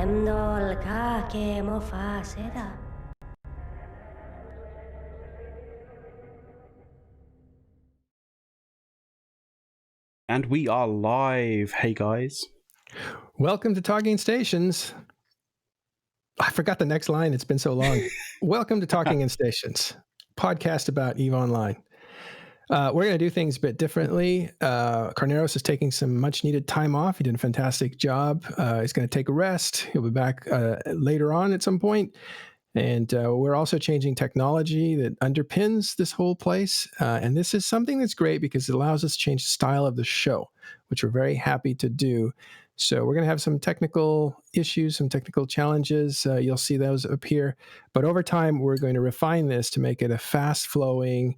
Emdol ka ke mo fa seda. And we are live. Hey guys. Welcome to Talking Stations. I forgot the next line. It's been so long. Welcome to Talking in Stations, podcast about EVE Online. We're going to do things a bit differently. Carneros is taking some much needed time off. He did a fantastic job. He's going to take a rest. He'll be back later on at some point. And we're also changing technology that underpins this whole place. And this is something that's great because it allows us to change the style of the show, which we're very happy to do. So we're going to have some technical issues, some technical challenges. You'll see those appear. But over time, we're going to refine this to make it a fast-flowing,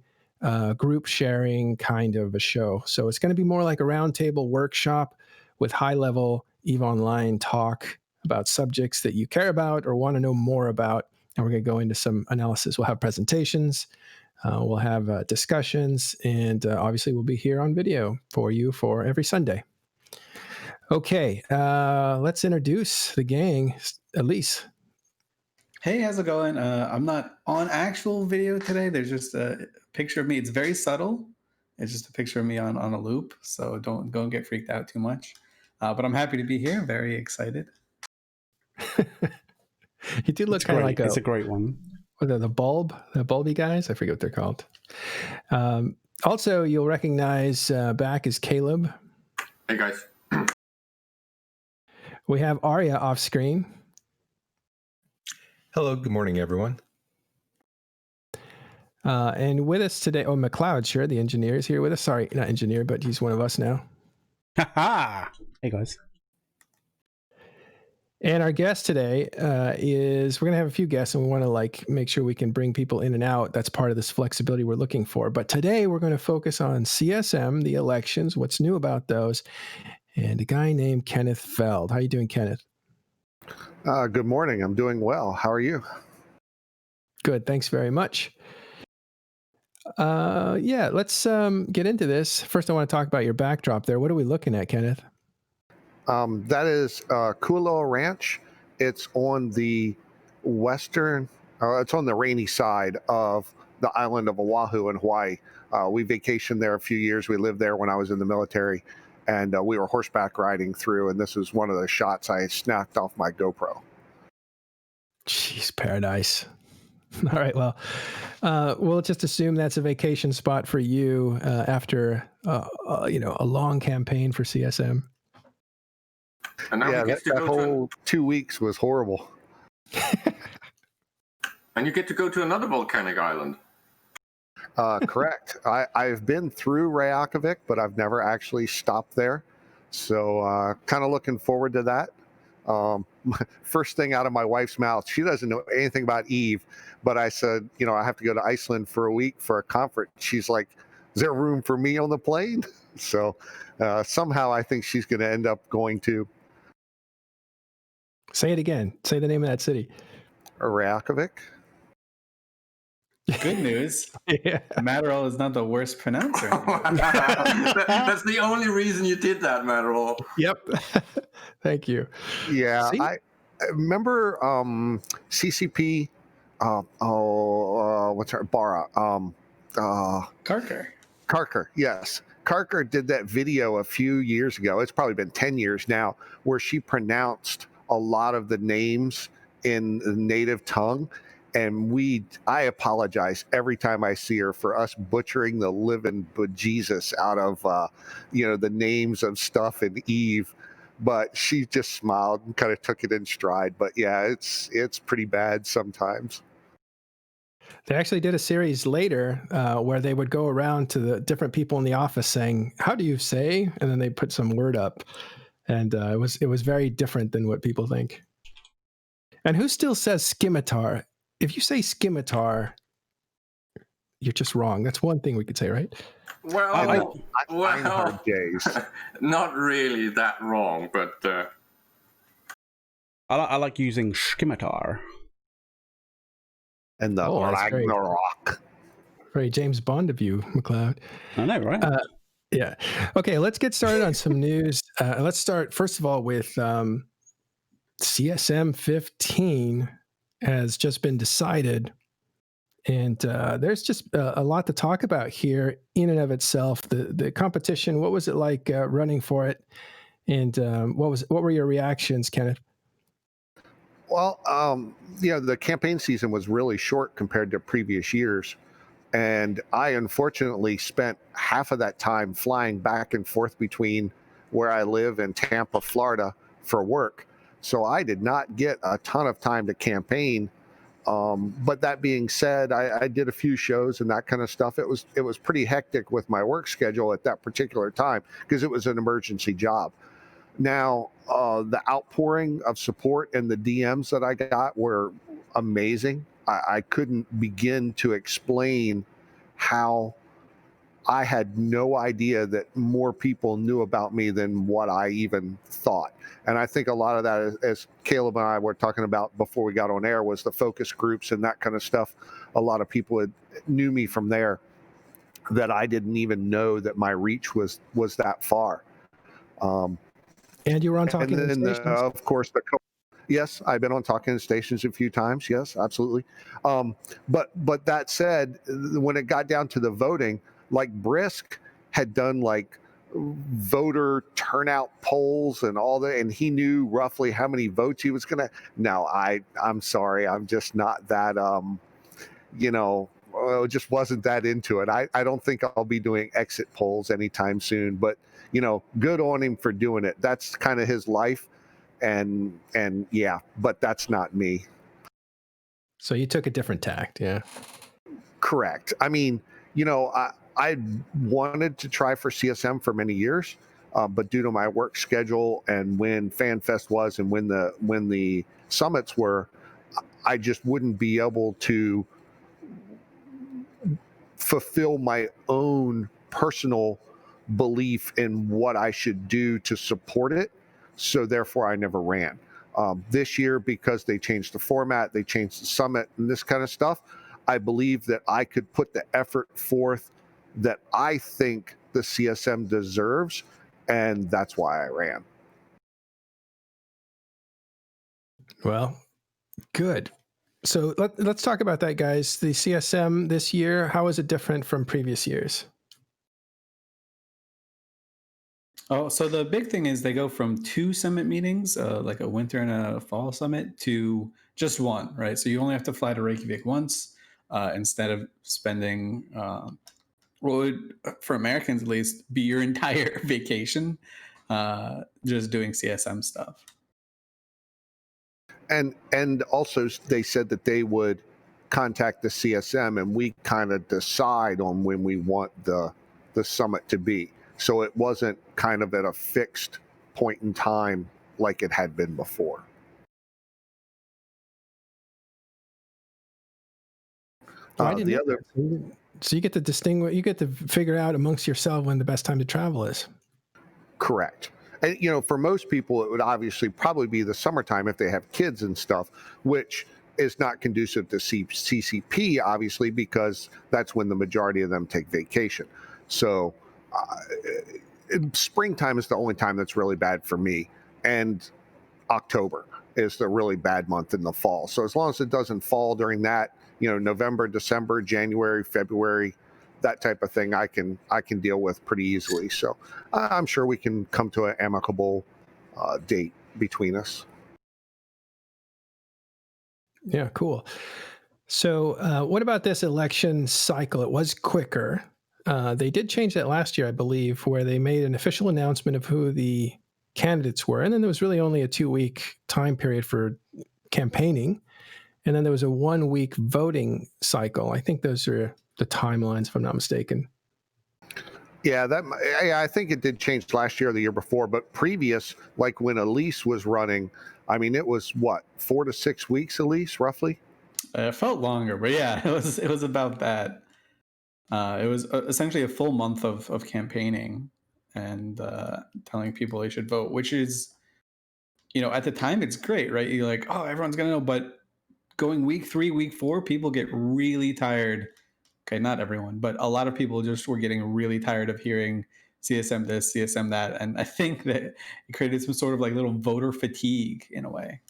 group sharing kind of a show. So it's going to be more like a roundtable workshop with high-level EVE Online talk about subjects that you care about or want to know more about. And we're going to go into some analysis. We'll have presentations, we'll have discussions, and obviously we'll be here on video for you for every Sunday. Okay, let's introduce the gang. Elise. Hey, how's it going? I'm not on actual video today. There's just a picture of me. It's very subtle. It's just a picture of me on a loop. So don't get freaked out too much. But I'm happy to be here. Very excited. You do look kind of like it's a great one. What are the bulby guys? I forget what they're called. Also, you'll recognize back is Caleb. Hey guys. We have Arya off screen. Hello, good morning, everyone. And with us today, McLeod, sure, the engineer is here with us. Sorry, not engineer, but he's one of us now. Hey guys. And our guest today is, we're going to have a few guests and we want to make sure we can bring people in and out. That's part of this flexibility we're looking for. But today we're going to focus on CSM, the elections, what's new about those, and a guy named Kenneth Feld. How are you doing, Kenneth? Good morning. I'm doing well. How are you? Good. Thanks very much. Let's get into this. First, I want to talk about your backdrop there. What are we looking at, Kenneth? That is Kualoa Ranch. It's on the western, it's on the rainy side of the island of Oahu in Hawaii. We vacationed there a few years. We lived there when I was in the military, and we were horseback riding through, and this was one of the shots I snapped off my GoPro. Jeez, paradise. All right, well, we'll just assume that's a vacation spot for you after, a long campaign for CSM. And now that whole 2 weeks was horrible. And you get to go to another volcanic island. Correct. I've been through Reykjavik, but I've never actually stopped there. So kind of looking forward to that. First thing out of my wife's mouth, she doesn't know anything about EVE, but I said, I have to go to Iceland for a week for a conference. She's like, is there room for me on the plane? So somehow I think she's going to end up going to. Say it again. Say the name of that city. Reykjavik. Good news. Yeah. Matterall is not the worst pronouncer. That's the only reason you did that, Matterall. Yep. Thank you. Yeah, See? I remember CCP. What's her Bara? Karker. Yes, Karker did that video a few years ago. It's probably been 10 years now, where she pronounced a lot of the names in the native tongue. And I apologize every time I see her for us butchering the living bejesus out of, the names of stuff in EVE. But she just smiled and kind of took it in stride. But yeah, it's pretty bad sometimes. They actually did a series later where they would go around to the different people in the office saying, "How do you say?" And then they put some word up, and it was very different than what people think. And who still says scimitar? If you say scimitar, you're just wrong. That's one thing we could say, right? Well, days. Not really that wrong, but I like using scimitar. And the Ragnarok. Very James Bond of you, McLeod. I know, right? Yeah. Okay, let's get started on some news. Let's start, first of all, with CSM 15 has just been decided. And there's just a lot to talk about here in and of itself. The competition, what was it like running for it? And what were your reactions, Kenneth? Well, the campaign season was really short compared to previous years. And I unfortunately spent half of that time flying back and forth between where I live and Tampa, Florida for work. So I did not get a ton of time to campaign. But that being said, I did a few shows and that kind of stuff. It was pretty hectic with my work schedule at that particular time because it was an emergency job. Now, the outpouring of support and the DMs that I got were amazing. I couldn't begin to explain how I had no idea that more people knew about me than what I even thought. And I think a lot of that, as Caleb and I were talking about before we got on air, was the focus groups and that kind of stuff. A lot of people knew me from there that I didn't even know that my reach was that far. And you were on Talking Stations? Of course, yes, I've been on Talking Stations a few times. Yes, absolutely. But that said, when it got down to the voting, like Brisk had done like voter turnout polls and all that, and he knew roughly how many votes he was gonna. Now I'm sorry, I'm just not that just wasn't that into it. I don't think I'll be doing exit polls anytime soon, but good on him for doing it. That's kind of his life, and yeah, but that's not me. So you took a different tact, yeah. Correct. I mean, I wanted to try for CSM for many years, but due to my work schedule and when FanFest was and when the summits were, I just wouldn't be able to fulfill my own personal belief in what I should do to support it. So therefore, I never ran. This year, because they changed the format, they changed the summit and this kind of stuff, I believe that I could put the effort forth that I think the CSM deserves, and that's why I ran. Well, good. So let's talk about that, guys. The CSM this year, how is it different from previous years? Oh, so the big thing is they go from 2 summit meetings, like a winter and a fall summit, to just 1, right? So you only have to fly to Reykjavik once instead of spending, what would, for Americans at least, be your entire vacation just doing CSM stuff. And also they said that they would contact the CSM and we kind of decide on when we want the summit to be. So it wasn't kind of at a fixed point in time like it had been before. So you get to distinguish, you get to figure out amongst yourself when the best time to travel is. Correct. And, for most people, it would obviously probably be the summertime if they have kids and stuff, which is not conducive to CCP, obviously, because that's when the majority of them take vacation. So springtime is the only time that's really bad for me. And October is the really bad month in the fall. So as long as it doesn't fall during that, November, December, January, February, that type of thing, I can deal with pretty easily. So I'm sure we can come to an amicable date between us. Yeah, cool. So what about this election cycle? It was quicker. They did change that last year, I believe, where they made an official announcement of who the candidates were. And then there was really only a 2-week time period for campaigning. And then there was a 1-week voting cycle. I think those are the timelines, if I'm not mistaken. Yeah, I think it did change last year or the year before, but previous, like when Elise was running, I mean, it was what, 4 to 6 weeks, Elise, roughly? It felt longer, but yeah, it was about that. It was essentially a full month of campaigning and telling people they should vote, which is, at the time it's great, right? You're like, oh, everyone's gonna know, but going week 3, week 4, people get really tired. Okay, not everyone, but a lot of people just were getting really tired of hearing CSM this, CSM that, and I think that it created some sort of like little voter fatigue in a way.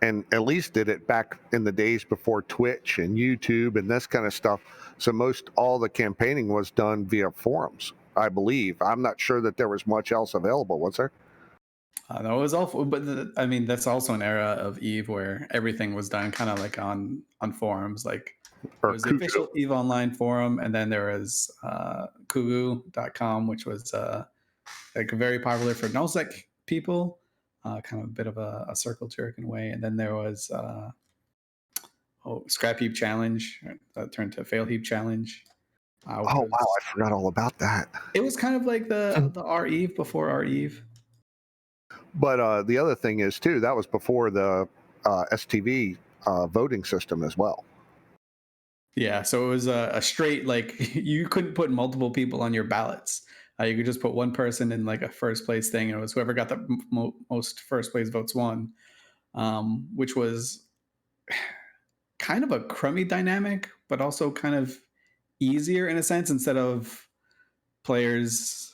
And at least did it back in the days before Twitch and YouTube and this kind of stuff. So all the campaigning was done via forums, I believe. I'm not sure that there was much else available, was there? No, it was awful, but I mean, that's also an era of Eve where everything was done kind of like on forums. Like there was the official Eve Online forum, and then there was Kugu.com, which was like very popular for nullsec people, kind of a bit of a circle jerk in a way. And then there was Scrap Heap Challenge that turned to Fail Heap Challenge. Oh wow, I forgot all about that. It was kind of like the R Eve before R Eve. But the other thing is too, that was before the STV voting system as well. Yeah, so it was a straight, like, you couldn't put multiple people on your ballots. You could just put one person in like a first place thing, and it was whoever got the most first place votes won, which was kind of a crummy dynamic, but also kind of easier in a sense. Instead of players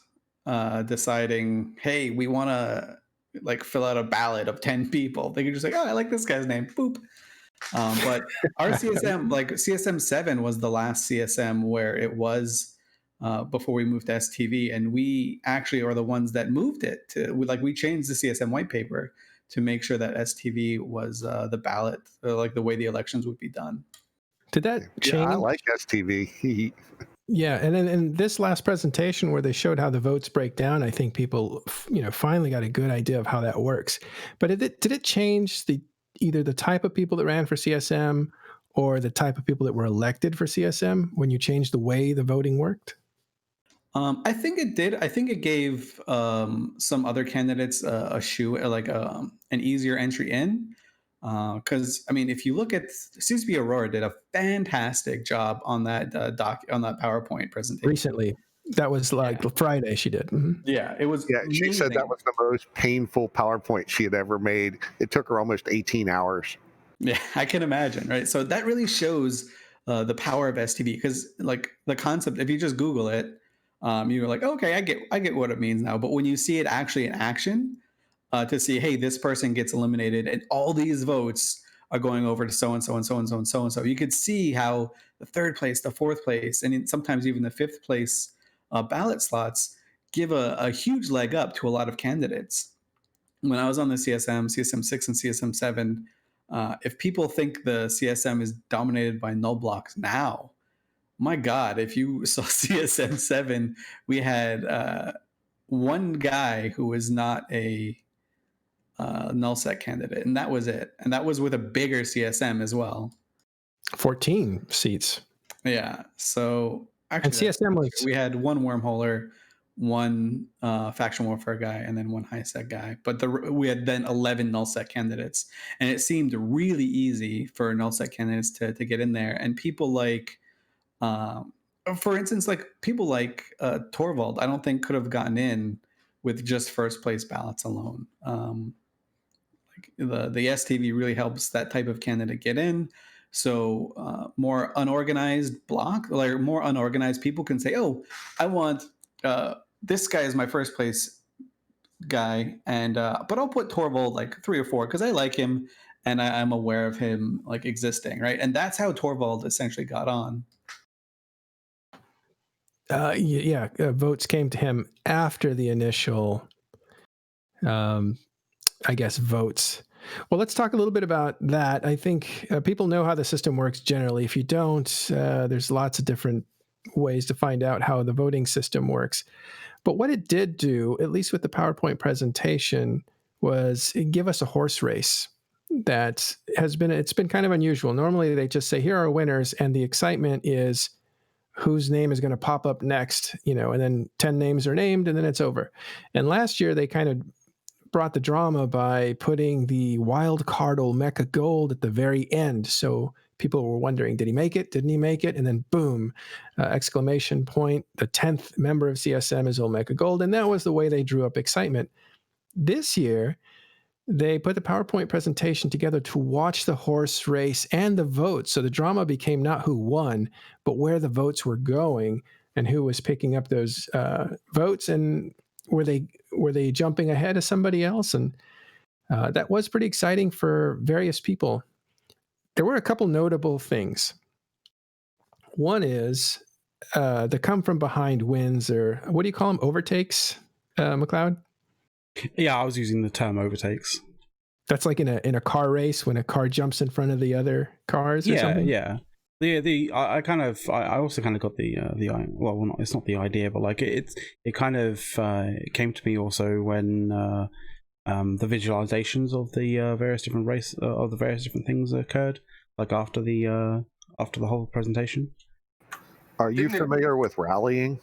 deciding, hey, we want to like fill out a ballot of 10 people, they could just like, oh, I like this guy's name, boop. But our CSM, like CSM 7 was the last CSM where it was before we moved to STV, and we actually are the ones that moved it to, we changed the CSM white paper to make sure that STV was the ballot, like the way the elections would be done. Did that change? Yeah, I like STV. Yeah, and then in this last presentation where they showed how the votes break down, I think people, finally got a good idea of how that works. But did it change either the type of people that ran for CSM or the type of people that were elected for CSM when you changed the way the voting worked? I think it did. I think it gave some other candidates an easier entry in. Because I mean, if you look at CSB Aurora, did a fantastic job on that on that PowerPoint presentation recently. That was Friday she did. Mm-hmm. Yeah, it was. Yeah, she said that was the most painful PowerPoint she had ever made. It took her almost 18 hours. Yeah, I can imagine, right? So that really shows the power of STV, because like the concept, if you just Google it, you're like, okay, I get what it means now. But when you see it actually in action, to see, hey, this person gets eliminated and all these votes are going over to so and so and so and so and so and so, you could see how the third place, the fourth place, and sometimes even the fifth place ballot slots give a huge leg up to a lot of candidates. When I was on the CSM 6 and CSM 7, if people think the CSM is dominated by null blocks now, my God, if you saw CSM 7, we had one guy who was not a nullsec candidate, and that was it. And that was with a bigger CSM as well. 14 seats. Yeah. So actually, and CSM was, we had one wormholer, one faction warfare guy, and then one high sec guy. But we had then 11 nullsec candidates, and it seemed really easy for nullsec candidates to get in there. And people like, for instance, like people like Torvald, I don't think could have gotten in with just first place ballots alone. The STV really helps that type of candidate get in. So more unorganized more unorganized people can say, oh, I want this guy is my first place guy, and but I'll put Torvald like 3 or 4 because I like him and I'm aware of him like existing, right? And that's how Torvald essentially got on. Votes came to him after the initial votes. Well, let's talk a little bit about that. I think people know how the system works generally. If you don't, there's lots of different ways to find out how the voting system works. But what it did do, at least with the PowerPoint presentation, was give us a horse race that it's been kind of unusual. Normally they just say, here are winners, and the excitement is whose name is going to pop up next, and then 10 names are named, and then it's over. And last year they kind of brought the drama by putting the wild card Olmeca Gold at the very end. So people were wondering, did he make it? Didn't he make it? And then boom, exclamation point. The 10th member of CSM is Olmeca Gold. And that was the way they drew up excitement. This year, they put the PowerPoint presentation together to watch the horse race and the votes. So the drama became not who won, but where the votes were going. and who was picking up those votes, and were they jumping ahead of somebody else? And that was pretty exciting for various people. There were a couple notable things. One is the come from behind wins, or what do you call them? Overtakes, McLeod? Yeah, I was using the term overtakes. That's like in a car race when a car jumps in front of the other cars or something? Yeah. I also kind of got the well, not, it's not the idea, but like it kind of came to me also when the visualizations of the various different of the various different things occurred, like after the whole presentation. Are you familiar with rallying?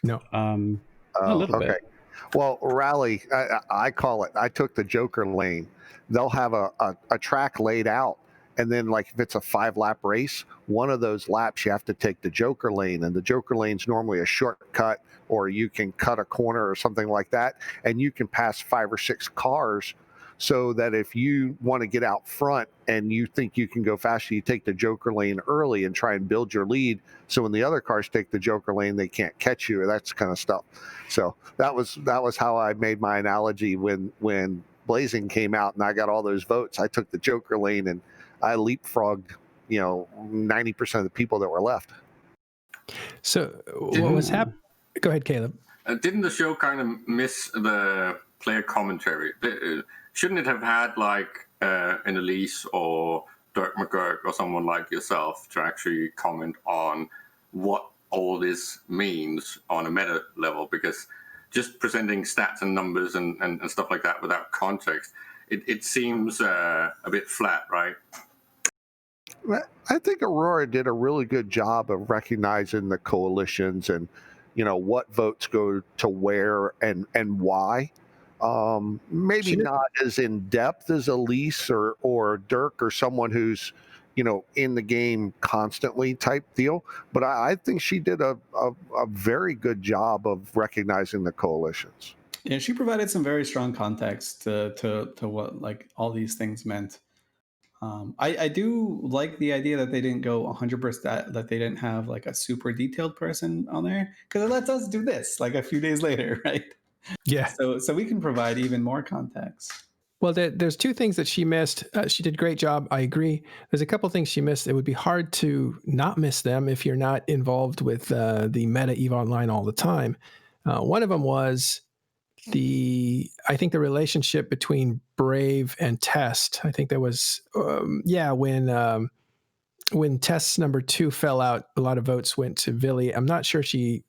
No. A little bit. Well, rally, I call it, I took the Joker lane. They'll have a track laid out, and then like if it's a 5-lap race, one of those laps you have to take the Joker lane, and the Joker lane's normally a shortcut, or you can cut a corner or something like that, and you can pass 5 or 6 cars, so that if you want to get out front and you think you can go faster, you take the Joker lane early and try and build your lead, so when the other cars take the Joker lane, they can't catch you, or that kind of stuff. So that was how I made my analogy when Blazing came out and I got all those votes. I took the Joker lane and I leapfrogged 90% of the people that were left. So what was happening? Go ahead, Caleb. Didn't the show kind of miss the player commentary? Shouldn't it have had like an Elise or Dirk McGurk or someone like yourself to actually comment on what all this means on a meta level? Because just presenting stats and numbers and stuff like that without context, it seems a bit flat, right? I think Aurora did a really good job of recognizing the coalitions and what votes go to where and why. Maybe not as in depth as Elise or Dirk or someone who's in the game constantly type deal, but I think she did a very good job of recognizing the coalitions. Yeah, she provided some very strong context to what like all these things meant. I do like the idea that they didn't go 100%, that they didn't have like a super detailed person on there, because it lets us do this like a few days later, right? Yeah. So we can provide even more context. Well, there's 2 things that she missed. She did a great job. I agree. There's a couple things she missed. It would be hard to not miss them if you're not involved with the meta EVE Online all the time. One of them was I think the relationship between Brave and Test. I think there was, when Test's number 2 fell out, a lot of votes went to Villy. I'm not sure she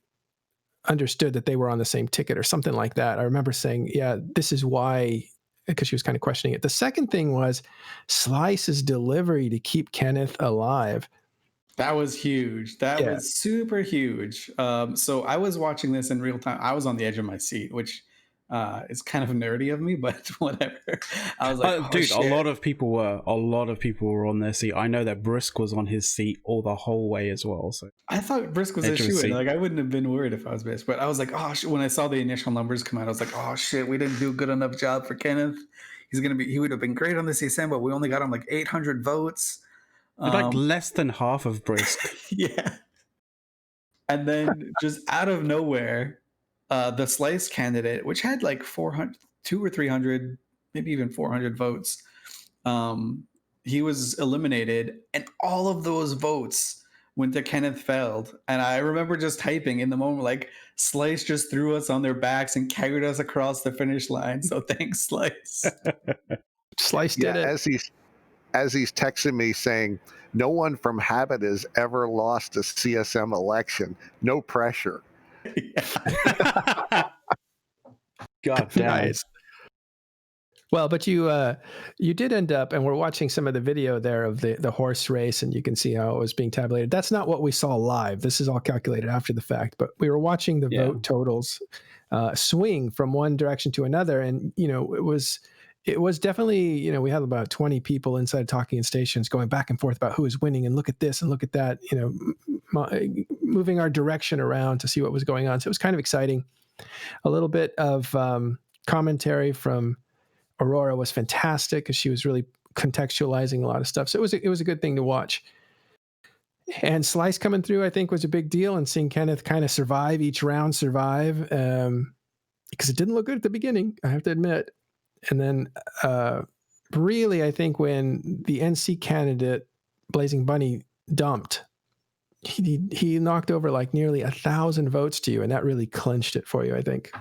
understood that they were on the same ticket or something like that. I remember saying, yeah, this is why, because she was kind of questioning it. The second thing was Slice's delivery to keep Kenneth alive. That was huge. That was super huge. So I was watching this in real time. I was on the edge of my seat, which is kind of nerdy of me, but whatever. I was like, dude, shit. a lot of people were on their seat. I know that Brisk was on his seat all the whole way as well. So I thought Brisk was a shoe-in. Like I wouldn't have been worried if I was Brisk, but I was like, oh shit. When I saw the initial numbers come out, I was like, oh shit, we didn't do a good enough job for Kenneth. He would have been great on the CSM, but we only got him like 800 votes. Like less than half of Brisk. Yeah. And then just out of nowhere, the Slice candidate, which had like 200 or 300, maybe even 400 votes, he was eliminated, and all of those votes went to Kenneth Feld. And I remember just typing in the moment, like, Slice just threw us on their backs and carried us across the finish line. So thanks, Slice. Slice did it. As he's texting me saying, no one from Habit has ever lost a CSM election. No pressure. God damn. Nice. Well, but you did end up, and we're watching some of the video there of the horse race, and you can see how it was being tabulated. That's not what we saw live. This is all calculated after the fact, but we were watching the vote totals swing from one direction to another, and it was definitely, we had about 20 people inside Talking in Stations going back and forth about who is winning and look at this and look at that, moving our direction around to see what was going on. So it was kind of exciting. A little bit of commentary from Aurora was fantastic because she was really contextualizing a lot of stuff. So it was a good thing to watch. And Slice coming through, I think, was a big deal, and seeing Kenneth kind of survive each round, because it didn't look good at the beginning, I have to admit. And then really, I think when the NC candidate, Blazing Bunny, dumped, he knocked over like nearly 1,000 votes to you, and that really clinched it for you, I think.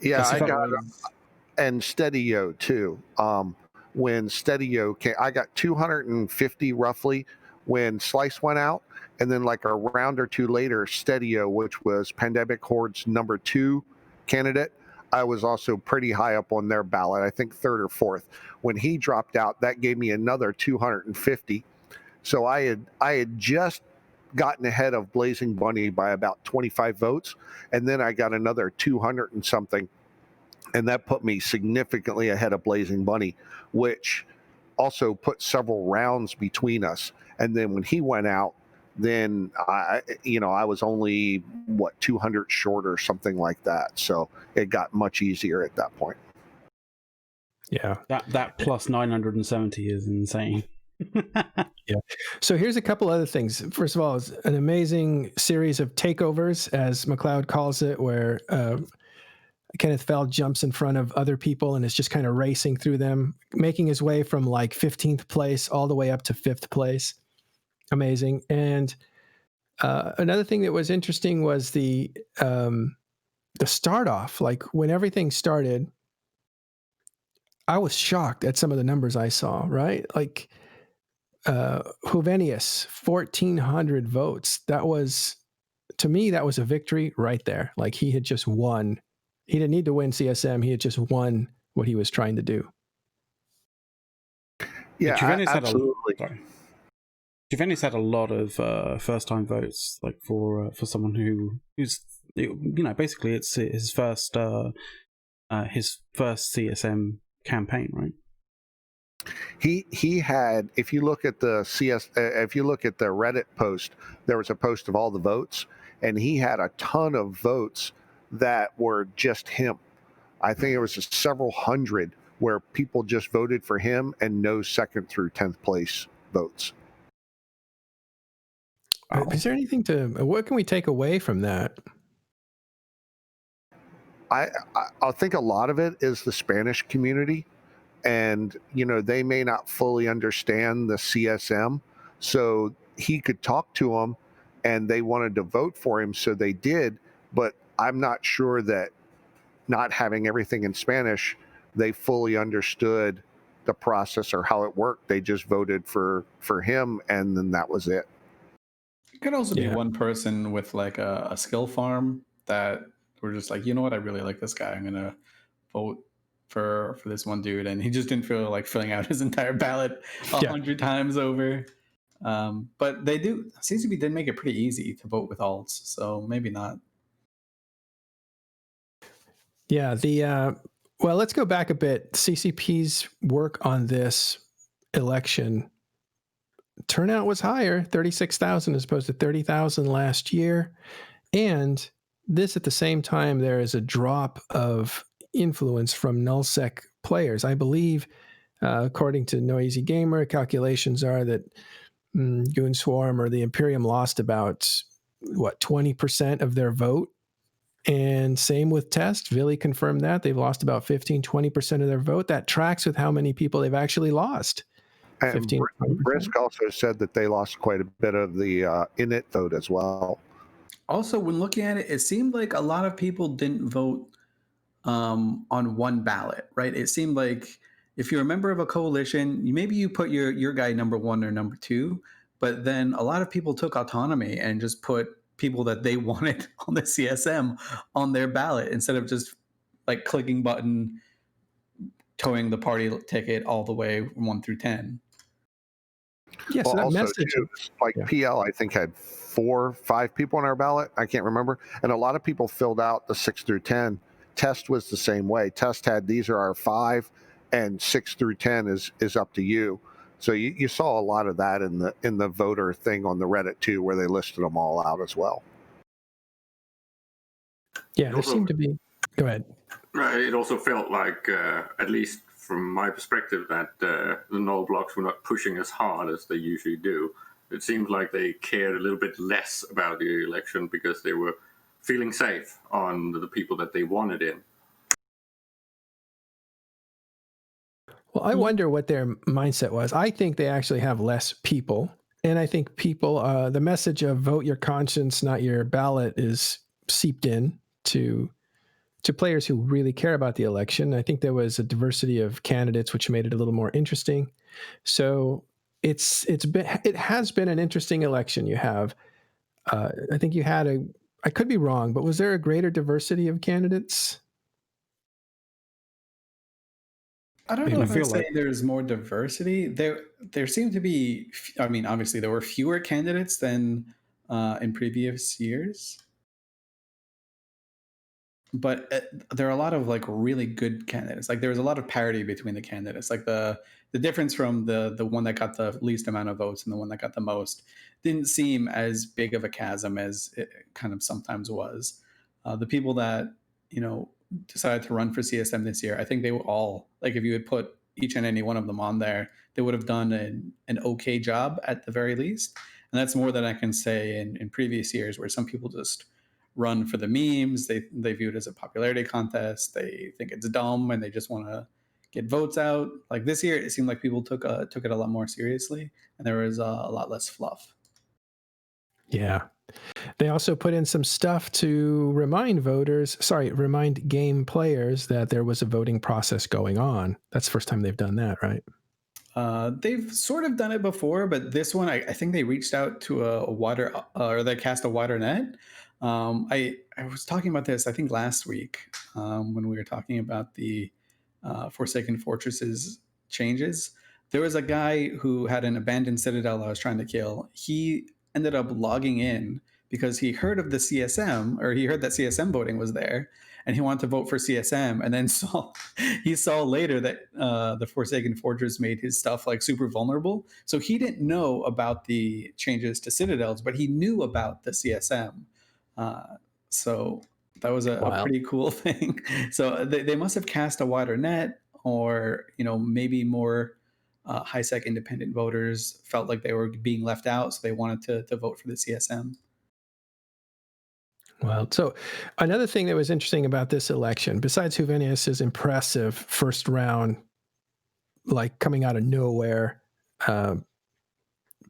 Yeah, I That got was- and Steady-O too. When Steady-O came, I got 250 roughly when Slice went out, and then like a round or two later, Steady-O, which was Pandemic Horde's number 2 candidate, I was also pretty high up on their ballot. I think 3rd or 4th. When he dropped out, that gave me another 250. So I had just gotten ahead of Blazing Bunny by about 25 votes, and then I got another 200 and something. And that put me significantly ahead of Blazing Bunny, which also put several rounds between us. And then when he went out, then I was only 200 short or something like that. So it got much easier at that point. Yeah. That plus 970 is insane. So here's a couple other things. First of all, it's an amazing series of takeovers, as McLeod calls it, where Kenneth Feld jumps in front of other people and is just kind of racing through them, making his way from like 15th place all the way up to 5th place. Amazing. And another thing that was interesting was the start off. Like when everything started, I was shocked at some of the numbers I saw, right? Like Juvenius, 1,400 votes. That was, to me, that was a victory right there. Like he had just won. He didn't need to win CSM. He had just won what he was trying to do. Yeah, absolutely. Juvenis had a lot of first-time votes, like for someone who's basically it's his first CSM campaign, right? He had, if you look at the Reddit post, there was a post of all the votes, and he had a ton of votes that were just him. I think it was several hundred where people just voted for him and no 2nd through 10th place votes. Is there anything what can we take away from that? I think a lot of it is the Spanish community, and they may not fully understand the CSM, so he could talk to them and they wanted to vote for him, so they did. But I'm not sure that, not having everything in Spanish, they fully understood the process or how it worked. They just voted for him, and then that was it. It could also be one person with like a skill farm that we're just like, you know what, I really like this guy, I'm gonna vote for this one dude, and he just didn't feel like filling out his entire ballot 100 times over. But CCP did make it pretty easy to vote with alts, so maybe not. Yeah, well, let's go back a bit. CCP's work on this election, turnout was higher, 36,000 as opposed to 30,000 last year. And this, at the same time, there is a drop of influence from nullsec players. I believe, according to Noisy Gamer, calculations are that Goon Swarm or the Imperium lost about 20% of their vote. And same with Test. Vili confirmed that. They've lost about 15-20% of their vote. That tracks with how many people they've actually lost. And Brisk also said that they lost quite a bit of the init vote as well. Also, when looking at it, it seemed like a lot of people didn't vote on one ballot, right? It seemed like if you're a member of a coalition, maybe you put your guy number 1 or number 2, but then a lot of people took autonomy and just put people that they wanted on the CSM on their ballot instead of just like clicking button, towing the party ticket all the way 1 through 10. Yeah, so that message, too, PL, I think, had 4 or 5 people on our ballot. I can't remember. And a lot of people filled out the 6 through 10. Test was the same way. Test had, these are our 5, and 6 through 10 is up to you. So you saw a lot of that in the voter thing on the Reddit too, where they listed them all out as well. Yeah, there seemed to be. Go ahead. It also felt like, at least from my perspective, that the null blocks were not pushing as hard as they usually do. it seems like they cared a little bit less about the election because they were feeling safe on the people that they wanted in. Well, I wonder what their mindset was. I think they actually have less people. And I think people, the message of vote your conscience, not your ballot, is seeped in to players who really care about the election. I think there was a diversity of candidates, which made it a little more interesting. So it has been an interesting election. You have, I think you had I could be wrong, but was there a greater diversity of candidates? I don't know I if I'd feel say like there's more diversity. There seemed to be. I mean, obviously, there were fewer candidates than in previous years, but there are a lot of like really good candidates. Like there was a lot of parity between the candidates. Like the difference from the one that got the least amount of votes and the one that got the most didn't seem as big of a chasm as it kind of sometimes was. The people that decided to run for CSM this year, I think they were all like, if you had put each and any one of them on there, they would have done an okay job at the very least. And that's more than I can say in previous years, where some people just run for the memes. They view it as a popularity contest. They think it's dumb and they just want to get votes out. Like this year, it seemed like people took it a lot more seriously, and there was a lot less fluff. Yeah. They also put in some stuff to remind game players that there was a voting process going on. That's the first time they've done that, right? They've sort of done it before, but this one, I think they reached out to a wider, or they cast a wider net. I was talking about this, I think last week, when we were talking about the Forsaken Fortresses changes. There was a guy who had an abandoned citadel I was trying to kill. He ended up logging in because he heard of the CSM, or he heard that CSM voting was there, and he wanted to vote for CSM, and then he saw later that the Forsaken Fortress made his stuff like super vulnerable. So he didn't know about the changes to citadels, but he knew about the CSM. So that was a pretty cool thing. So they must have cast a wider net, or maybe more high-sec independent voters felt like they were being left out, so they wanted to vote for the CSM. Well, so another thing that was interesting about this election, besides Juvenius's impressive first round, like coming out of nowhere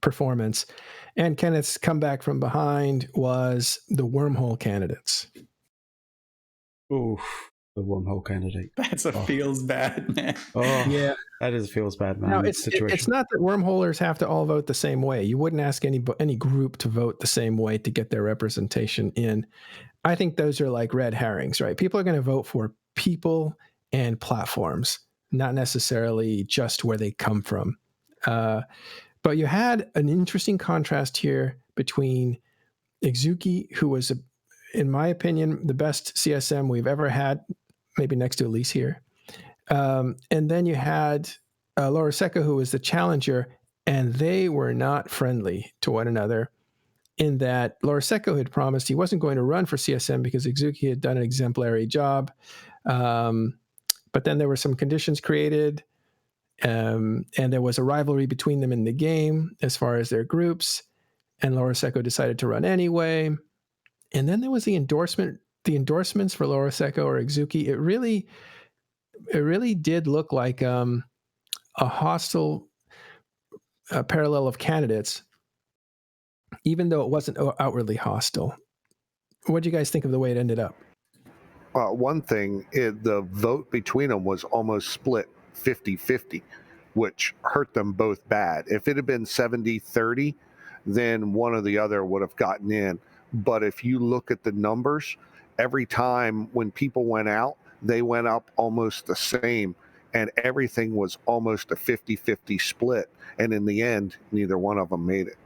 performance, and Kenneth's comeback from behind, was the wormhole candidates. oof, the wormhole candidate. That's feels bad, man. Oh, Yeah. that feels bad, man. Now, it's not that wormholers have to all vote the same way. You wouldn't ask any group to vote the same way to get their representation in. I think those are like red herrings, right? People are going to vote for people and platforms, not necessarily just where they come from. But you had an interesting contrast here between Exuki, who was, in my opinion, the best CSM we've ever had, maybe next to Elise here. And then you had Laura Secco, who was the challenger, and they were not friendly to one another, in that Laura Secco had promised he wasn't going to run for CSM because Exuki had done an exemplary job. But then there were some conditions created, and there was a rivalry between them in the game as far as their groups, and Laura Secco decided to run anyway. And then there was the endorsements for Laura Secco or Exuki. It really did look like a hostile parallel of candidates, even though it wasn't outwardly hostile. What do you guys think of the way it ended up? One thing, the vote between them was almost split 50-50, which hurt them both bad. If it had been 70-30, then one or the other would have gotten in. But if you look at the numbers, every time when people went out, they went up almost the same, and everything was almost a 50-50 split. And in the end, neither one of them made it.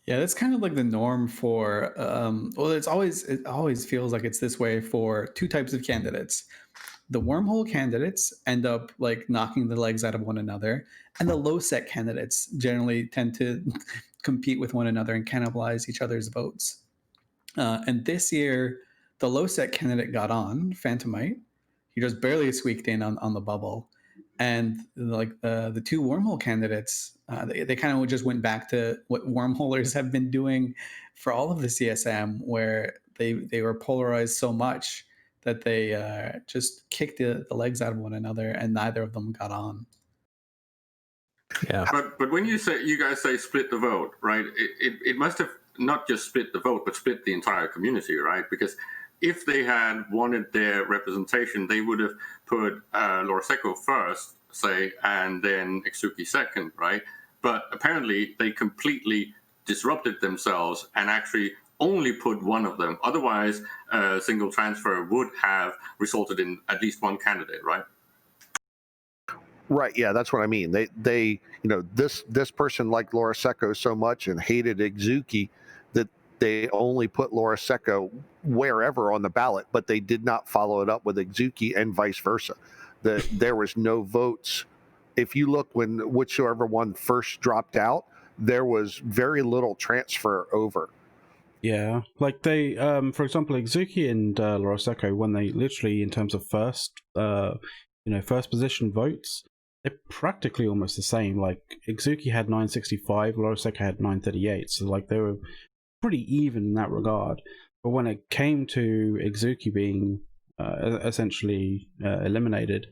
Yeah, that's kind of like the norm for, well, it always feels like it's this way for two types of candidates. The wormhole candidates end up like knocking the legs out of one another, and the low-sec candidates generally tend to compete with one another and cannibalize each other's votes. And this year, the low-sec candidate got on, Phantomite. He just barely squeaked in on the bubble. and like the two wormhole candidates, they kind of just went back to what wormholers have been doing for all of the CSM, where they were polarized so much that they just kicked the legs out of one another, and neither of them got on. Yeah. But when you guys say split the vote, right? It must have not just split the vote, but split the entire community, right? Because if they had wanted their representation, they would have put Lorseco first, say, and then Exuki second, right? But apparently they completely disrupted themselves and actually only put one of them. Otherwise, a single transfer would have resulted in at least one candidate, right? Right. Yeah, that's what I mean. They this person liked Lorseco so much and hated Exuki that they only put Lorseco wherever on the ballot, but they did not follow it up with Exuki and vice versa. There was no votes. If you look when whichever one first dropped out, there was very little transfer over. Yeah, like they, for example, Exuki and Lorseco, when they literally, in terms of first position votes, they're practically almost the same. Like Exuki had 965, Lorseco had 938, so like they were pretty even in that regard. But when it came to Exuki being essentially eliminated,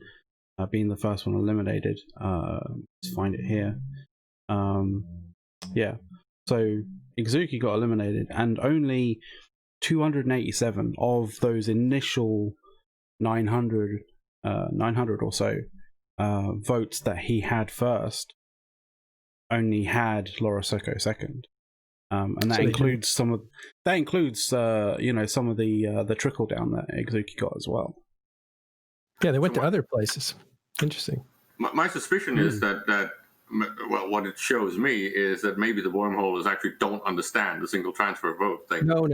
being the first one eliminated, let's find it here. Yeah, so Exuki got eliminated, and only 287 of those initial 900 or so votes that he had first only had Lorseco second, and that So includes some of the trickle down that Exuki got as well. Yeah, they went to other places. Interesting. My suspicion is that well, what it shows me is that maybe the wormholes actually don't understand the single transfer vote thing. No.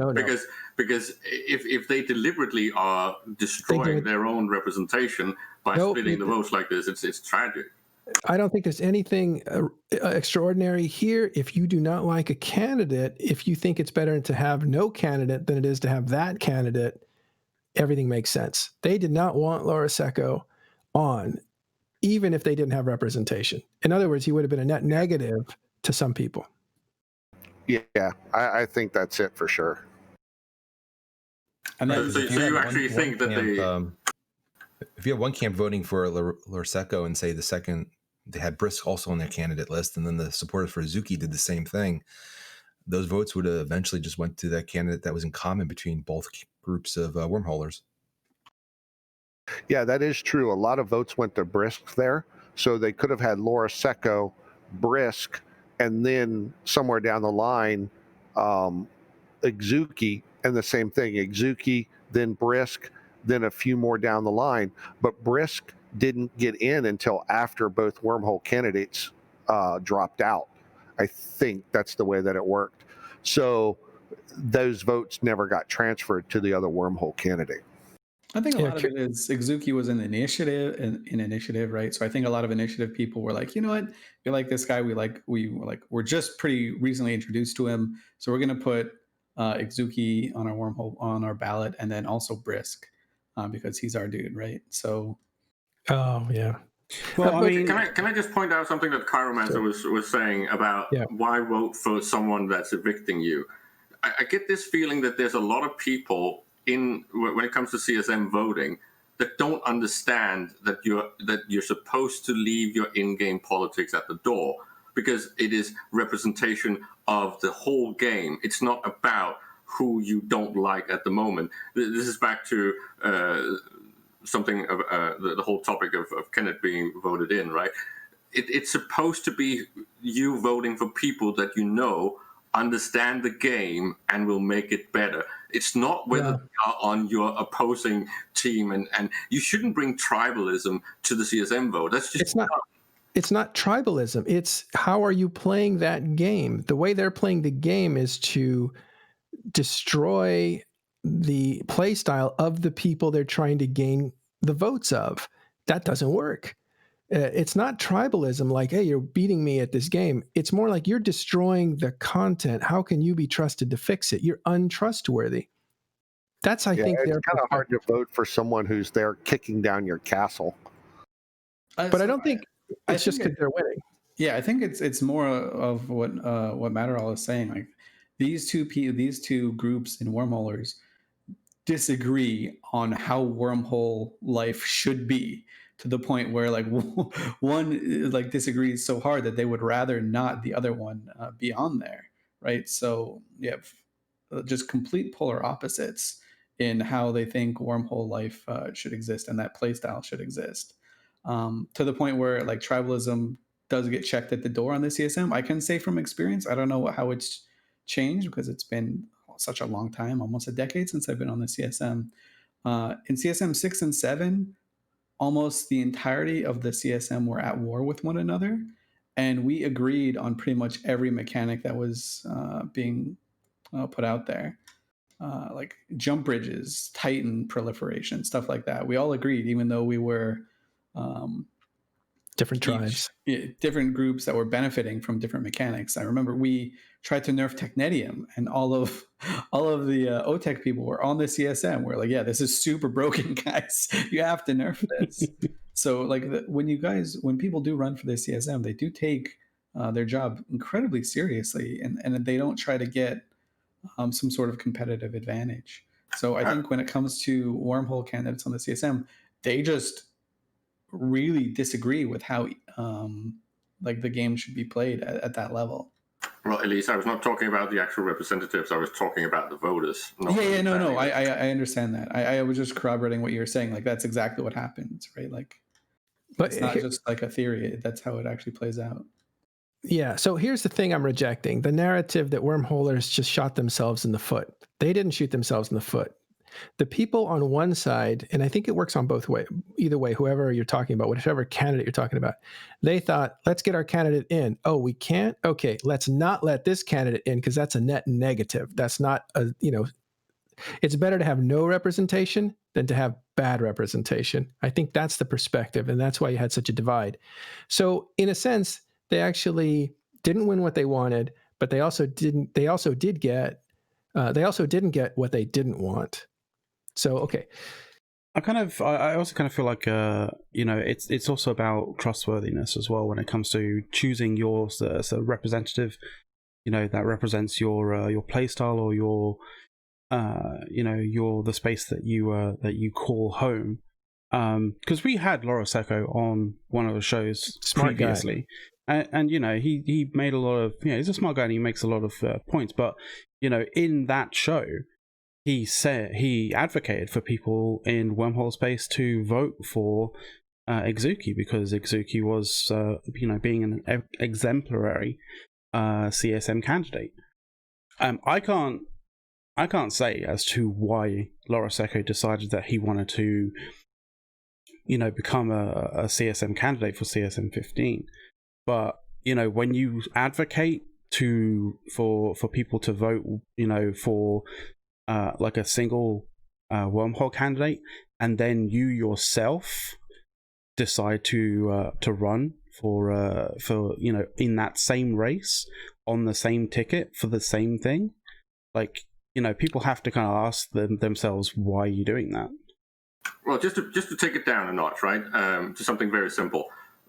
Because if they deliberately are destroying their own representation by splitting the votes like this, it's tragic. I don't think there's anything extraordinary here. If you do not like a candidate, if you think it's better to have no candidate than it is to have that candidate, everything makes sense. They did not want Lorseco on, even if they didn't have representation. In other words, he would have been a net negative to some people. Yeah, I think that's it for sure. And then, So you actually think that if you have one camp voting for Lorseco and say the second they had Brisk also on their candidate list, and then the supporters for Exuki did the same thing, those votes would have eventually just went to that candidate that was in common between both groups of wormholers. Yeah, that is true. A lot of votes went to Brisk there, so they could have had Lorseco, Brisk, and then somewhere down the line, Exuki, and the same thing, Exuki, then Brisk, then a few more down the line. But Brisk didn't get in until after both wormhole candidates dropped out. I think that's the way that it worked. So those votes never got transferred to the other wormhole candidate. I think a lot of it is Exuki was in initiative, right? So I think a lot of initiative people were like, you know what, we like this guy, we're just pretty recently introduced to him, so we're gonna put Exuki on our wormhole on our ballot, and then also Brisk because he's our dude, right? So, oh yeah. Well, I mean, can I just point out something that Chiromancer was saying about why vote for someone that's evicting you? I get this feeling that there's a lot of people when it comes to CSM voting that don't understand that you're supposed to leave your in-game politics at the door, because it is representation of the whole game. It's not about who you don't like at the moment. This is back to something of the whole topic of Kenneth being voted in, right? It's supposed to be you voting for people that you know understand the game and will make it better. It's not whether they are on your opposing team, and you shouldn't bring tribalism to the CSM vote. That's just it's not tribalism. It's how are you playing that game? The way they're playing the game is to destroy the play style of the people they're trying to gain the votes of. That doesn't work. It's not tribalism like, hey, you're beating me at this game. It's more like you're destroying the content. How can you be trusted to fix it? You're untrustworthy. That's, I think, it's kind of hard to vote for someone who's there kicking down your castle. But I don't think I it's just think because they're winning. Yeah, I think it's more of what Matterall is saying. Like these two groups in wormholers disagree on how wormhole life should be, to the point where like one like disagrees so hard that they would rather not the other one be on there, right? So you have just complete polar opposites in how they think wormhole life should exist and that playstyle should exist, to the point where like tribalism does get checked at the door on the CSM. I can say from experience, I don't know how it's changed because it's been such a long time, almost a decade since I've been on the CSM. In CSM 6 and 7, almost the entirety of the CSM were at war with one another. And we agreed on pretty much every mechanic that was being put out there. Like jump bridges, Titan proliferation, stuff like that. We all agreed, even though we were different tribes, different groups that were benefiting from different mechanics. I remember we tried to nerf Technetium, and all of the OTech people were on the CSM. We're like, yeah, this is super broken, guys. You have to nerf this. So like when people do run for the CSM, they do take their job incredibly seriously, and they don't try to get some sort of competitive advantage. So I think when it comes to wormhole candidates on the CSM, they just really disagree with how like the game should be played at that level. Well, Elise, I was not talking about the actual representatives. I was talking about the voters. No. I understand that. I was just corroborating what you were saying. Like that's exactly what happens, right? Like, but it's not just like a theory. That's how it actually plays out. Yeah. So here's the thing I'm rejecting: the narrative that wormholers just shot themselves in the foot. They didn't shoot themselves in the foot. The people on one side, and I think it works on both ways, either way, whoever you're talking about, whatever candidate you're talking about, they thought, let's get our candidate in. Oh, we can't? Okay, let's not let this candidate in because that's a net negative. That's not it's better to have no representation than to have bad representation. I think that's the perspective, and that's why you had such a divide. So in a sense, they actually didn't win what they wanted, but they also didn't get what they didn't want. So, okay. I also kind of feel like, it's also about trustworthiness as well when it comes to choosing your representative, that represents your play style or your the space that you call home. Because we had Laura Secco on one of the shows smart previously. Guy. And he made a lot of, he's a smart guy and he makes a lot of points, but in that show he advocated for people in wormhole space to vote for Exuki because Exuki was being an exemplary CSM candidate. I can't say as to why Laura Secco decided that he wanted to become a CSM candidate for CSM 15. But when you advocate for people to vote, for like a single wormhole candidate, and then you yourself decide to run for in that same race on the same ticket for the same thing, like people have to kind of ask themselves, why are you doing that? Well, just to take it down a notch, right? To something very simple.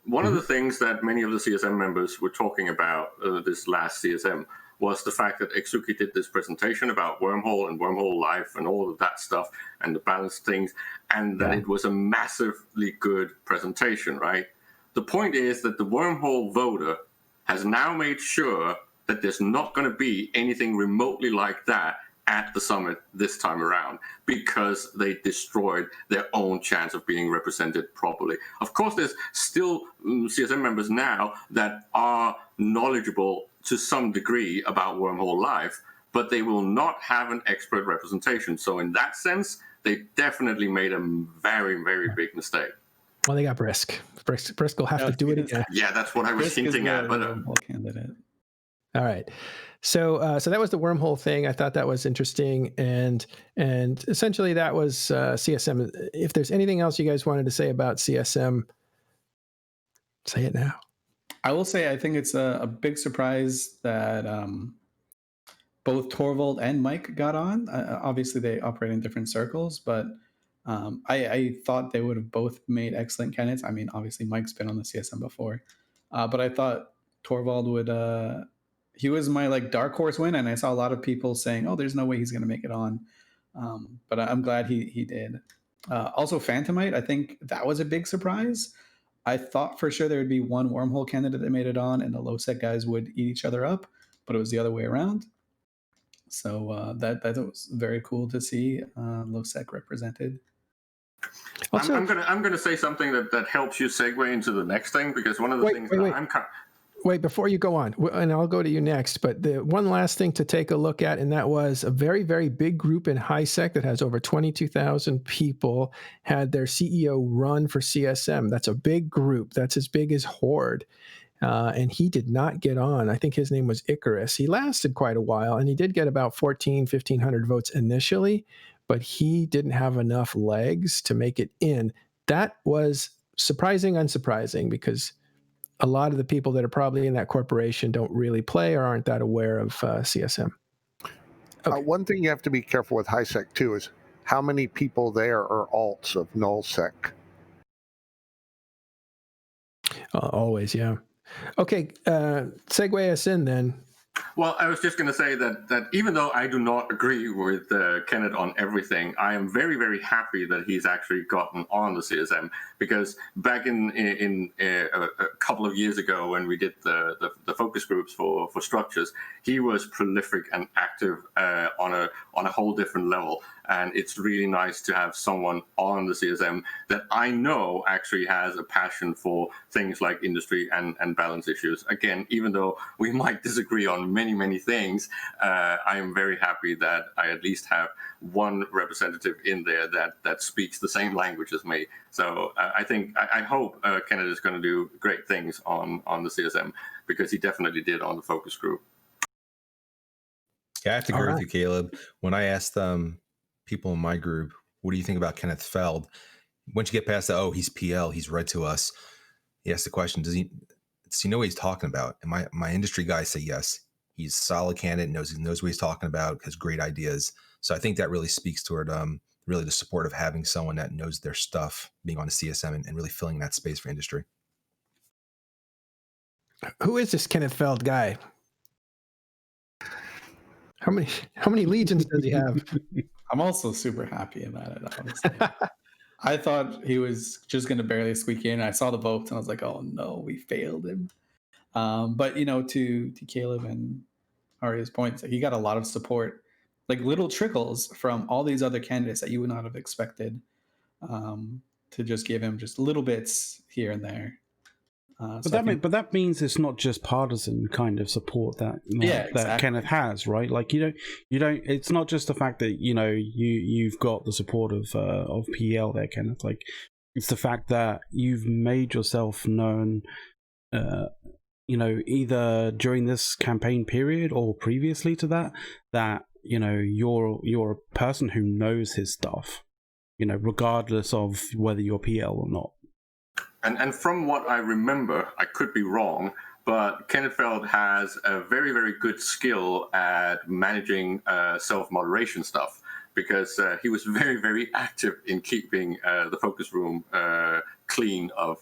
One of the things that many of the CSM members were talking about this last CSM was the fact that Exuki did this presentation about wormhole and wormhole life and all of that stuff and the balanced things, and that it was a massively good presentation, right? The point is that the wormhole voter has now made sure that there's not going to be anything remotely like that at the summit this time around, because they destroyed their own chance of being represented properly. Of course, there's still CSM members now that are knowledgeable to some degree about wormhole life, but they will not have an expert representation. So in that sense, they definitely made a very, very big mistake. Well, they got Brisk. Brisk will have to do it again. Yeah, that's what I was hinting at. But candidate. All right. So that was the wormhole thing. I thought that was interesting, and essentially that was CSM. If there's anything else you guys wanted to say about CSM, say it now. I will say I think it's a big surprise that both Torvald and Mike got on. Obviously, they operate in different circles, but I thought they would have both made excellent candidates. I mean, obviously Mike's been on the CSM before, but I thought Torvald would. He was my like dark horse win, and I saw a lot of people saying, "Oh, there's no way he's going to make it on," but I'm glad he did. Also, Phantomite, I think that was a big surprise. I thought for sure there would be one wormhole candidate that made it on, and the low sec guys would eat each other up, but it was the other way around. So that was very cool to see low sec represented. Also, I'm gonna say something that helps you segue into the next thing, because one of the things that I'm Wait, before you go on, and I'll go to you next, but the one last thing to take a look at, and that was a very, very big group in HiSec that has over 22,000 people had their CEO run for CSM. That's a big group. That's as big as Horde. And he did not get on. I think his name was Icarus. He lasted quite a while, and he did get about 1,500 votes initially, but he didn't have enough legs to make it in. That was unsurprising, because a lot of the people that are probably in that corporation don't really play or aren't that aware of CSM. Okay. One thing you have to be careful with HiSec too is how many people there are alts of nullsec. Always, yeah. Okay, segue us in then. Well, I was just going to say that even though I do not agree with Kenneth on everything, I am very, very happy that he's actually gotten on the CSM, because back in a couple of years ago when we did the focus groups for structures, he was prolific and active on a whole different level. And it's really nice to have someone on the CSM that I know actually has a passion for things like industry and balance issues. Again, even though we might disagree on many things, I am very happy that I at least have one representative in there that speaks the same language as me. So I hope Kenneth is going to do great things on the CSM, because he definitely did on the focus group. Yeah, I have to agree with you, Caleb. When I asked people in my group, what do you think about Kenneth Feld? Once you get past that, oh, he's PL, he's read to us. He asked the question, does he know what he's talking about? And my industry guys say yes. He's a solid candidate, knows what he's talking about, has great ideas. So I think that really speaks toward really the support of having someone that knows their stuff, being on the CSM and really filling that space for industry. Who is this Kenneth Feld guy? How many legions does he have? I'm also super happy about it, honestly. I thought he was just going to barely squeak in. I saw the votes and I was like, oh no, we failed him. But to Caleb and Arya's points, he got a lot of support, like little trickles from all these other candidates that you would not have expected, to just give him just little bits here and there. But that means it's not just partisan kind of support that exactly. Kenneth has, right? Like you don't. It's not just the fact that you've got the support of PL there, Kenneth. Like it's the fact that you've made yourself known, either during this campaign period or previously to that you're a person who knows his stuff, regardless of whether you're PL or not. And from what I remember, I could be wrong, but Kenneth Feld has a very, very good skill at managing self-moderation stuff, because he was very, very active in keeping the focus room clean of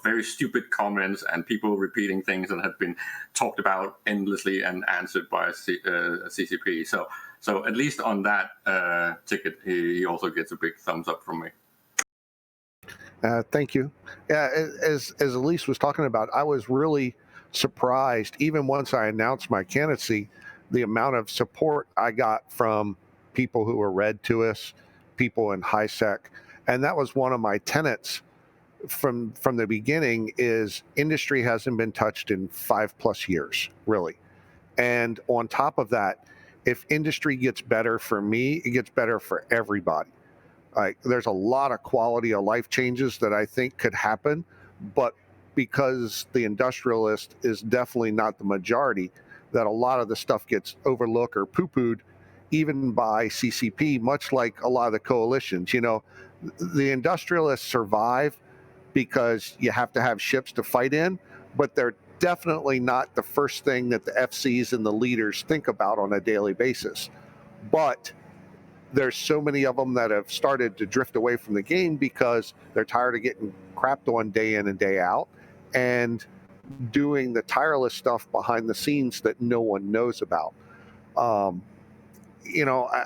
very stupid comments and people repeating things that had been talked about endlessly and answered by a CCP. So at least on that ticket, he also gets a big thumbs up from me. Thank you. Yeah, as Elise was talking about, I was really surprised, even once I announced my candidacy, the amount of support I got from people who were read to us, people in HiSec. And that was one of my tenets from the beginning, is industry hasn't been touched in 5+ years, really. And on top of that, if industry gets better for me, it gets better for everybody. There's a lot of quality of life changes that I think could happen, but because the industrialist is definitely not the majority, that a lot of the stuff gets overlooked or poo-pooed, even by CCP, much like a lot of the coalitions. The industrialists survive because you have to have ships to fight in, but they're definitely not the first thing that the FCs and the leaders think about on a daily basis. But there's so many of them that have started to drift away from the game because they're tired of getting crapped on day in and day out and doing the tireless stuff behind the scenes that no one knows about.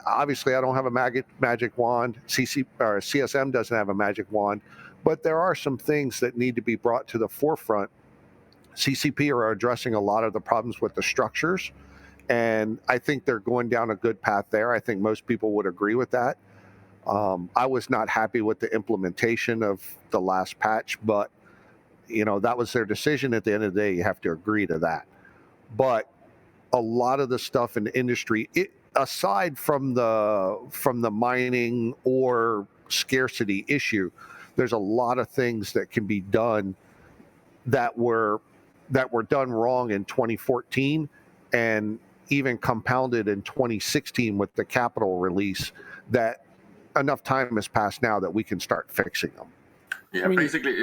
Obviously I don't have a magic wand. CSM doesn't have a magic wand, but there are some things that need to be brought to the forefront. CCP are addressing a lot of the problems with the structures, and I think they're going down a good path there. I think most people would agree with that. I was not happy with the implementation of the last patch, but that was their decision. At the end of the day, you have to agree to that. But a lot of the stuff in the industry, aside from the mining or scarcity issue, there's a lot of things that can be done that were done wrong in 2014 and even compounded in 2016 with the capital release, that enough time has passed now that we can start fixing them. Yeah, basically,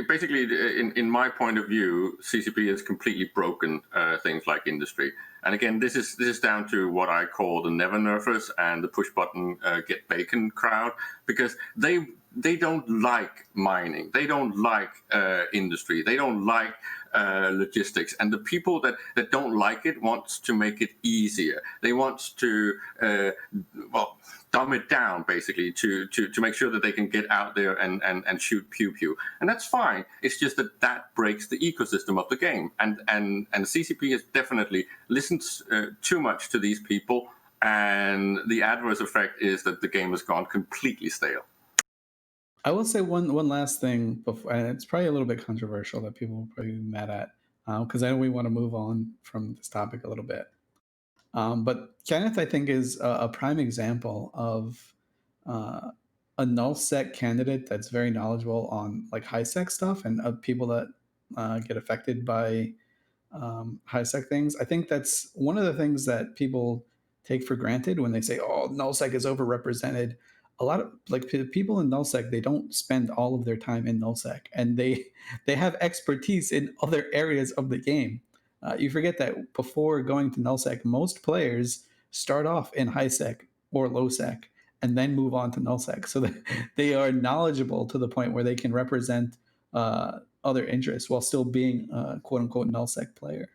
in my point of view, CCP has completely broken things like industry. And again, this is down to what I call the never nerfers and the push button get bacon crowd, because they don't like mining, they don't like industry, they don't like logistics, and the people that don't like it wants to make it easier. They want to dumb it down, basically, to make sure that they can get out there and shoot pew pew, and that's fine. It's just that breaks the ecosystem of the game, and CCP has definitely listened too much to these people, and the adverse effect is that the game has gone completely stale. I will say one last thing before, and it's probably a little bit controversial that people will probably be mad at, because I know we want to move on from this topic a little bit. But Kenneth, I think, is a prime example of a nullsec candidate that's very knowledgeable on like high-sec stuff and people that get affected by high-sec things. I think that's one of the things that people take for granted when they say, "Oh, nullsec is overrepresented." A lot of people in nullsec, they don't spend all of their time in nullsec, and they have expertise in other areas of the game. You forget that before going to nullsec, most players start off in highsec or lowsec and then move on to nullsec, so that they are knowledgeable to the point where they can represent other interests while still being a quote unquote nullsec player.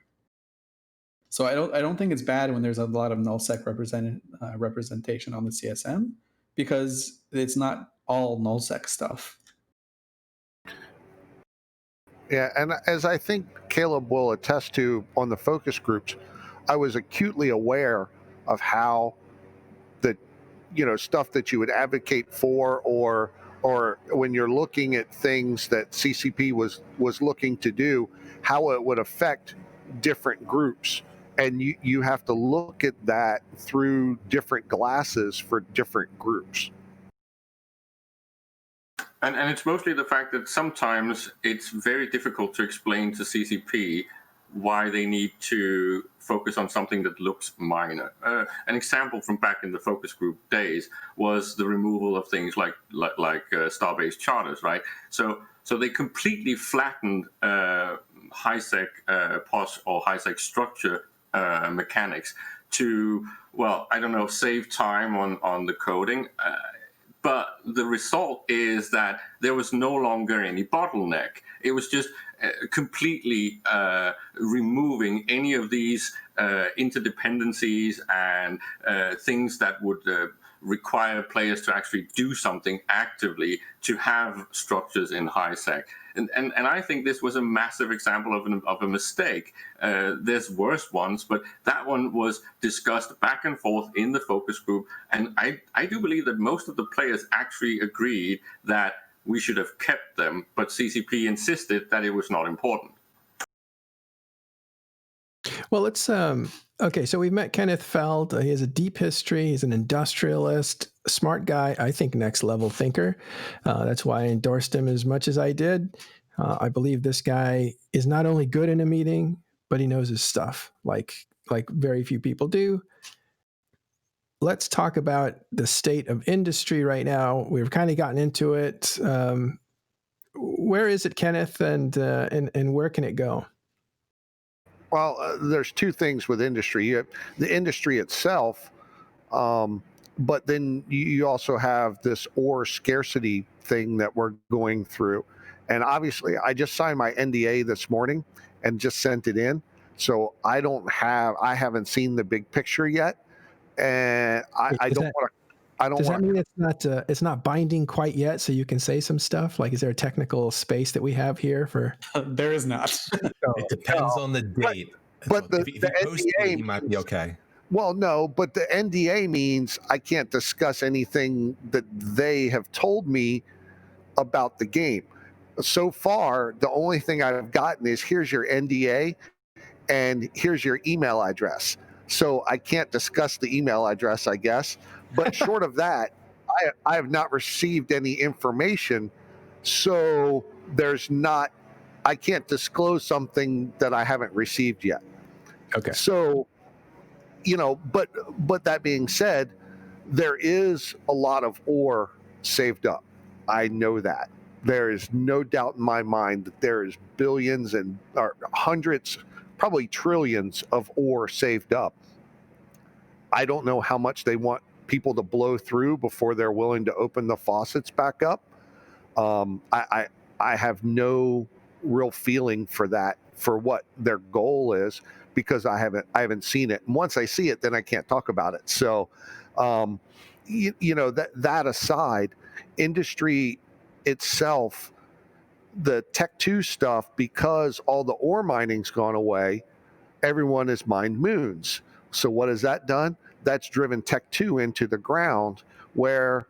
So I don't think it's bad when there's a lot of nullsec representation on the CSM, because it's not all nullsec stuff. Yeah, and as I think Caleb will attest to on the focus groups, I was acutely aware of how the stuff that you would advocate for, or when you're looking at things that CCP was looking to do, how it would affect different groups. And you have to look at that through different glasses for different groups. And it's mostly the fact that sometimes it's very difficult to explain to CCP why they need to focus on something that looks minor. An example from back in the focus group days was the removal of things like star-based charters, right? So they completely flattened high-sec POS or high-sec structure mechanics to, save time on the coding. But the result is that there was no longer any bottleneck. It was just completely removing any of these interdependencies and things that would require players to actually do something actively to have structures in high-sec. And I think this was a massive example of a mistake. There's worse ones, but that one was discussed back and forth in the focus group. And I do believe that most of the players actually agreed that we should have kept them, but CCP insisted that it was not important. Well, let's okay, so we've met Kenneth Feld. He has a deep history. He's an industrialist, a smart guy, I think next level thinker. That's why I endorsed him as much as I did. I believe this guy is not only good in a meeting, but he knows his stuff, like very few people do. Let's talk about the state of industry right now. We've kind of gotten into it. Where is it, Kenneth, and where can it go? Well, there's two things with industry. The industry itself but then you also have this ore scarcity thing that we're going through. And obviously, I just signed my NDA this morning and just sent it in. So I haven't seen the big picture yet. And I don't want to. Does that mean it's not binding quite yet, so you can say some stuff? Like, is there a technical space that we have here for? There is not. It depends on the date. But if he posts NDA it, he might be okay. Well, no, but the NDA means I can't discuss anything that they have told me about the game. So far, the only thing I've gotten is here's your NDA and here's your email address. So I can't discuss the email address, I guess. But short of that, I have not received any information. So I can't disclose something that I haven't received yet. Okay. So, but that being said, there is a lot of ore saved up. I know that. There is no doubt in my mind that there is billions or hundreds, probably trillions of ore saved up. I don't know how much they want people to blow through before they're willing to open the faucets back up. I have no real feeling for that, for what their goal is, because I haven't seen it. And once I see it, then I can't talk about it. So, that aside, industry itself, the Tech 2 stuff, because all the ore mining's gone away, everyone has mined moons. So what has that done? That's driven Tech 2 into the ground, where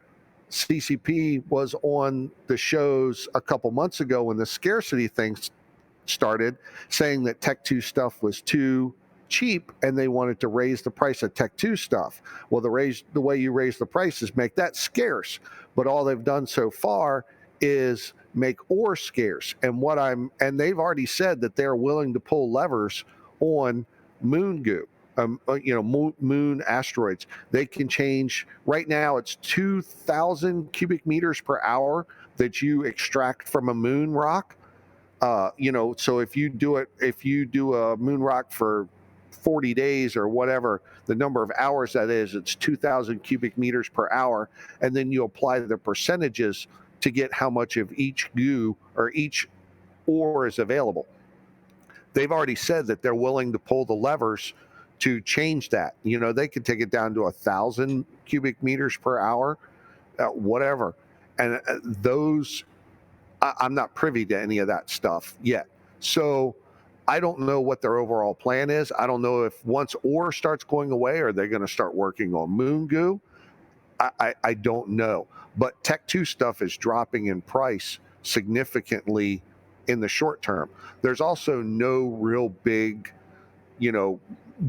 CCP was on the shows a couple months ago when the scarcity thing started, saying that Tech 2 stuff was too cheap and they wanted to raise the price of Tech 2 stuff. Well, the way you raise the price is make that scarce. But all they've done so far is make ore scarce. And they've already said that they're willing to pull levers on moon goo. Moon asteroids. They can change. Right now, it's 2,000 cubic meters per hour that you extract from a moon rock. So if you do a moon rock for 40 days or whatever, the number of hours that is, it's 2,000 cubic meters per hour, and then you apply the percentages to get how much of each goo or each ore is available. They've already said that they're willing to pull the levers to change that. They could take it down to 1,000 cubic meters per hour, whatever. And those, I'm not privy to any of that stuff yet. So I don't know what their overall plan is. I don't know if once ore starts going away, are they going to start working on moon goo? I don't know. But Tech 2 stuff is dropping in price significantly in the short term. There's also no real big,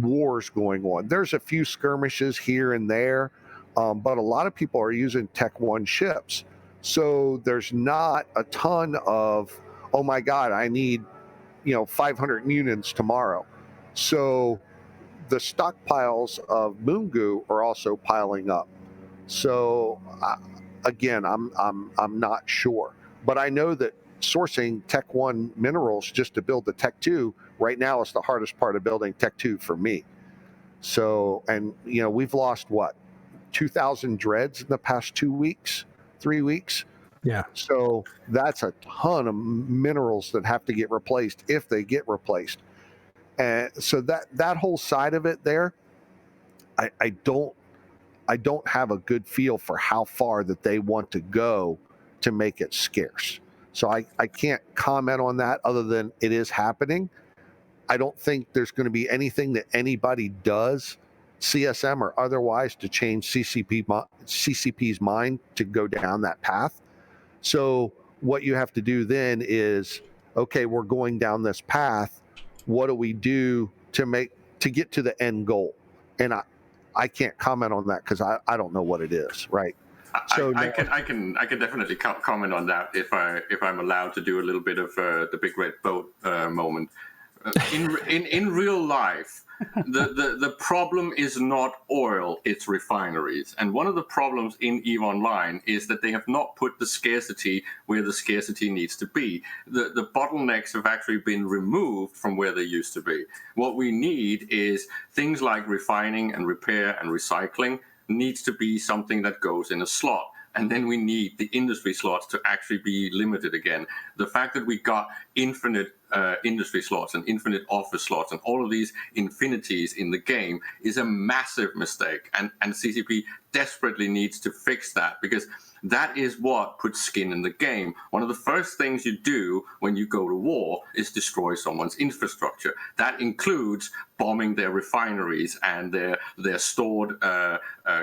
wars going on. There's a few skirmishes here and there, but a lot of people are using Tech 1 ships. So there's not a ton of, oh my God, I need, 500 munitions tomorrow. So the stockpiles of moon goo are also piling up. So again, I'm not sure, but I know that sourcing Tech 1 minerals just to build the Tech 2 right now is the hardest part of building Tech 2 for me. So, and we've lost 2,000 dreads in the past 2 weeks, 3 weeks. Yeah. So that's a ton of minerals that have to get replaced if they get replaced. And so that whole side of it there, I don't have a good feel for how far that they want to go to make it scarce. So I can't comment on that other than it is happening. I don't think there's going to be anything that anybody does, CSM or otherwise, to change CCP's mind to go down that path. So what you have to do then is, okay, we're going down this path. What do we do to get to the end goal? And I can't comment on that because I don't know what it is, right? So I can definitely comment on that if I'm allowed to do a little bit of the big red boat moment. In real life, the problem is not oil, it's refineries. And one of the problems in EVE Online is that they have not put the scarcity where the scarcity needs to be. The bottlenecks have actually been removed from where they used to be. What we need is things like refining and repair and recycling, needs to be something that goes in a slot. And then we need the industry slots to actually be limited again. The fact that we got infinite industry slots and infinite office slots and all of these infinities in the game is a massive mistake. And CCP desperately needs to fix that, because that is what puts skin in the game. One of the first things you do when you go to war is destroy someone's infrastructure. That includes bombing their refineries and their stored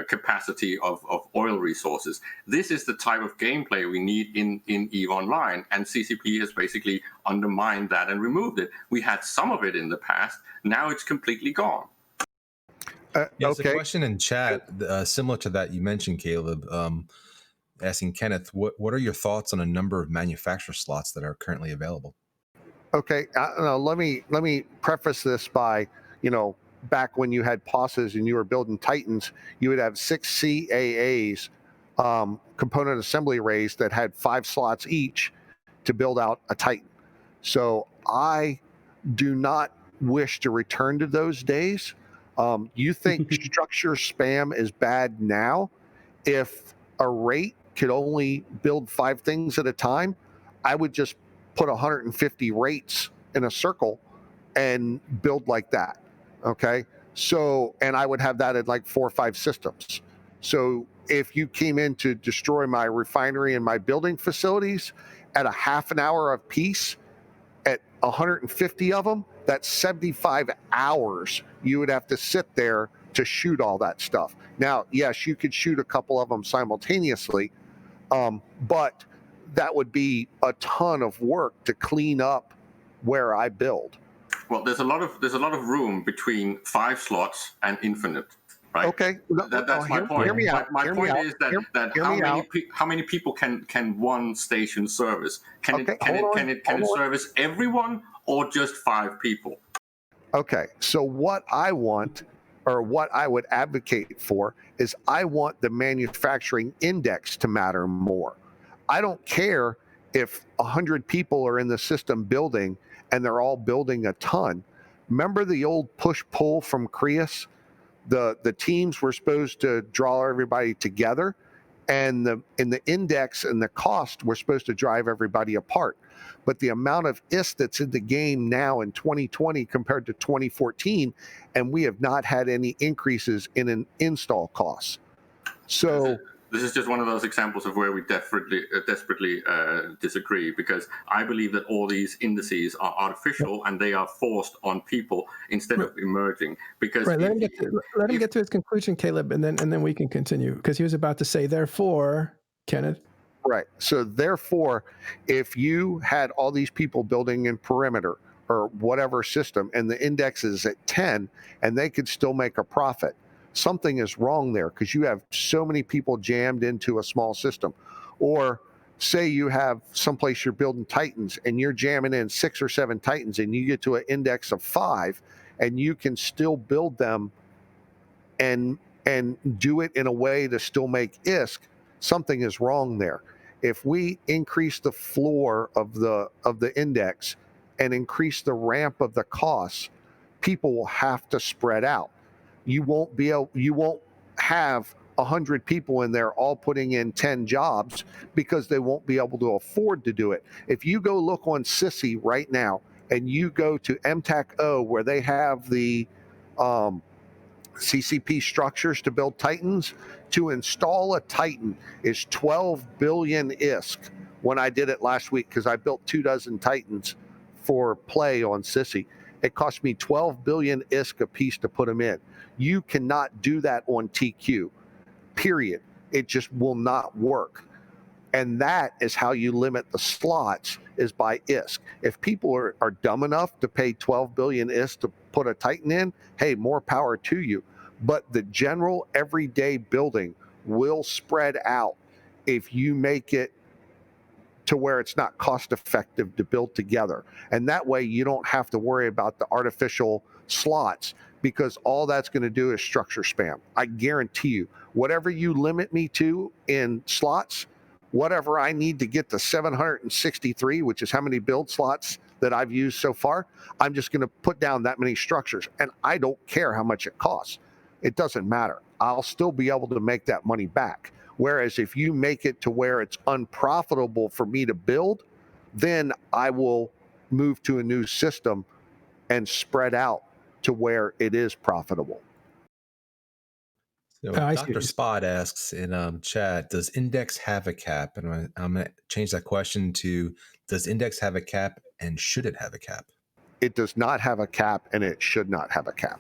capacity of oil resources. This is the type of gameplay we need in EVE Online, and CCP has basically undermined that and removed it. We had some of it in the past. Now it's completely gone. There's a question in chat similar to that you mentioned, Caleb, asking Kenneth, what are your thoughts on a number of manufacturer slots that are currently available? Okay, let me preface this by, back when you had POSs and you were building Titans, you would have 6 CAAs, component assembly arrays that had 5 slots each to build out a Titan. So I do not wish to return to those days. You think structure spam is bad now? If a rate could only build 5 things at a time, I would just put 150 rates in a circle and build like that. Okay. So, and I would have that at like 4 or 5 systems. So if you came in to destroy my refinery and my building facilities at a half an hour of peace, at 150 of them, that's 75 hours you would have to sit there to shoot all that stuff. Now, yes, you could shoot a couple of them simultaneously, but that would be a ton of work to clean up where I build. Well, there's a lot of room between 5 slots and infinite, right? Okay, that's my point. Hear me out. My point is that how many people can one station service? Can it service everyone or just 5 people? Okay, so what I want, or what I would advocate for, is I want the manufacturing index to matter more. I don't care if 100 people are in the system building and they're all building a ton. Remember the old push-pull from Creus? The teams were supposed to draw everybody together, and the index and the cost were supposed to drive everybody apart. But the amount of IS that's in the game now in 2020 compared to 2014, and we have not had any increases in an install costs. So this is just one of those examples of where we desperately disagree, because I believe that all these indices are artificial and they are forced on people instead of emerging. Because let him get to his conclusion, Caleb, and then we can continue, because he was about to say, therefore, Kenneth. Right. So therefore, if you had all these people building in perimeter or whatever system, and the index is at 10, and they could still make a profit, something is wrong there, because you have so many people jammed into a small system. Or say you have someplace you're building Titans and you're jamming in 6 or 7 Titans, and you get to an index of 5, and you can still build them and do it in a way to still make ISK. Something is wrong there. If we increase the floor of the index and increase the ramp of the costs, people will have to spread out. You won't have 100 people in there all putting in 10 jobs, because they won't be able to afford to do it. If you go look on Sissy right now and you go to MTAC-O, where they have the CCP structures to build Titans, to install a Titan is 12 billion ISK. When I did it last week, because I built 24 Titans for play on Sissy, it cost me 12 billion ISK a piece to put them in. You cannot do that on TQ, period. It just will not work. And that is how you limit the slots, is by ISK. If people are dumb enough to pay 12 billion ISK to put a Titan in, hey, more power to you. But the general everyday building will spread out if you make it to where it's not cost effective to build together. And that way you don't have to worry about the artificial slots, because all that's going to do is structure spam. I guarantee you, whatever you limit me to in slots, whatever I need to get to 763, which is how many build slots that I've used so far, I'm just going to put down that many structures, and I don't care how much it costs. it doesn't matter. I'll still be able to make that money back. Whereas if you make it to where it's unprofitable for me to build, then I will move to a new system and spread out to where it is profitable. So I see what Dr. you're- Spot asks in chat, does Index have a cap? And I'm going to change that question to, does Index have a cap and should it have a cap? It does not have a cap, and it should not have a cap.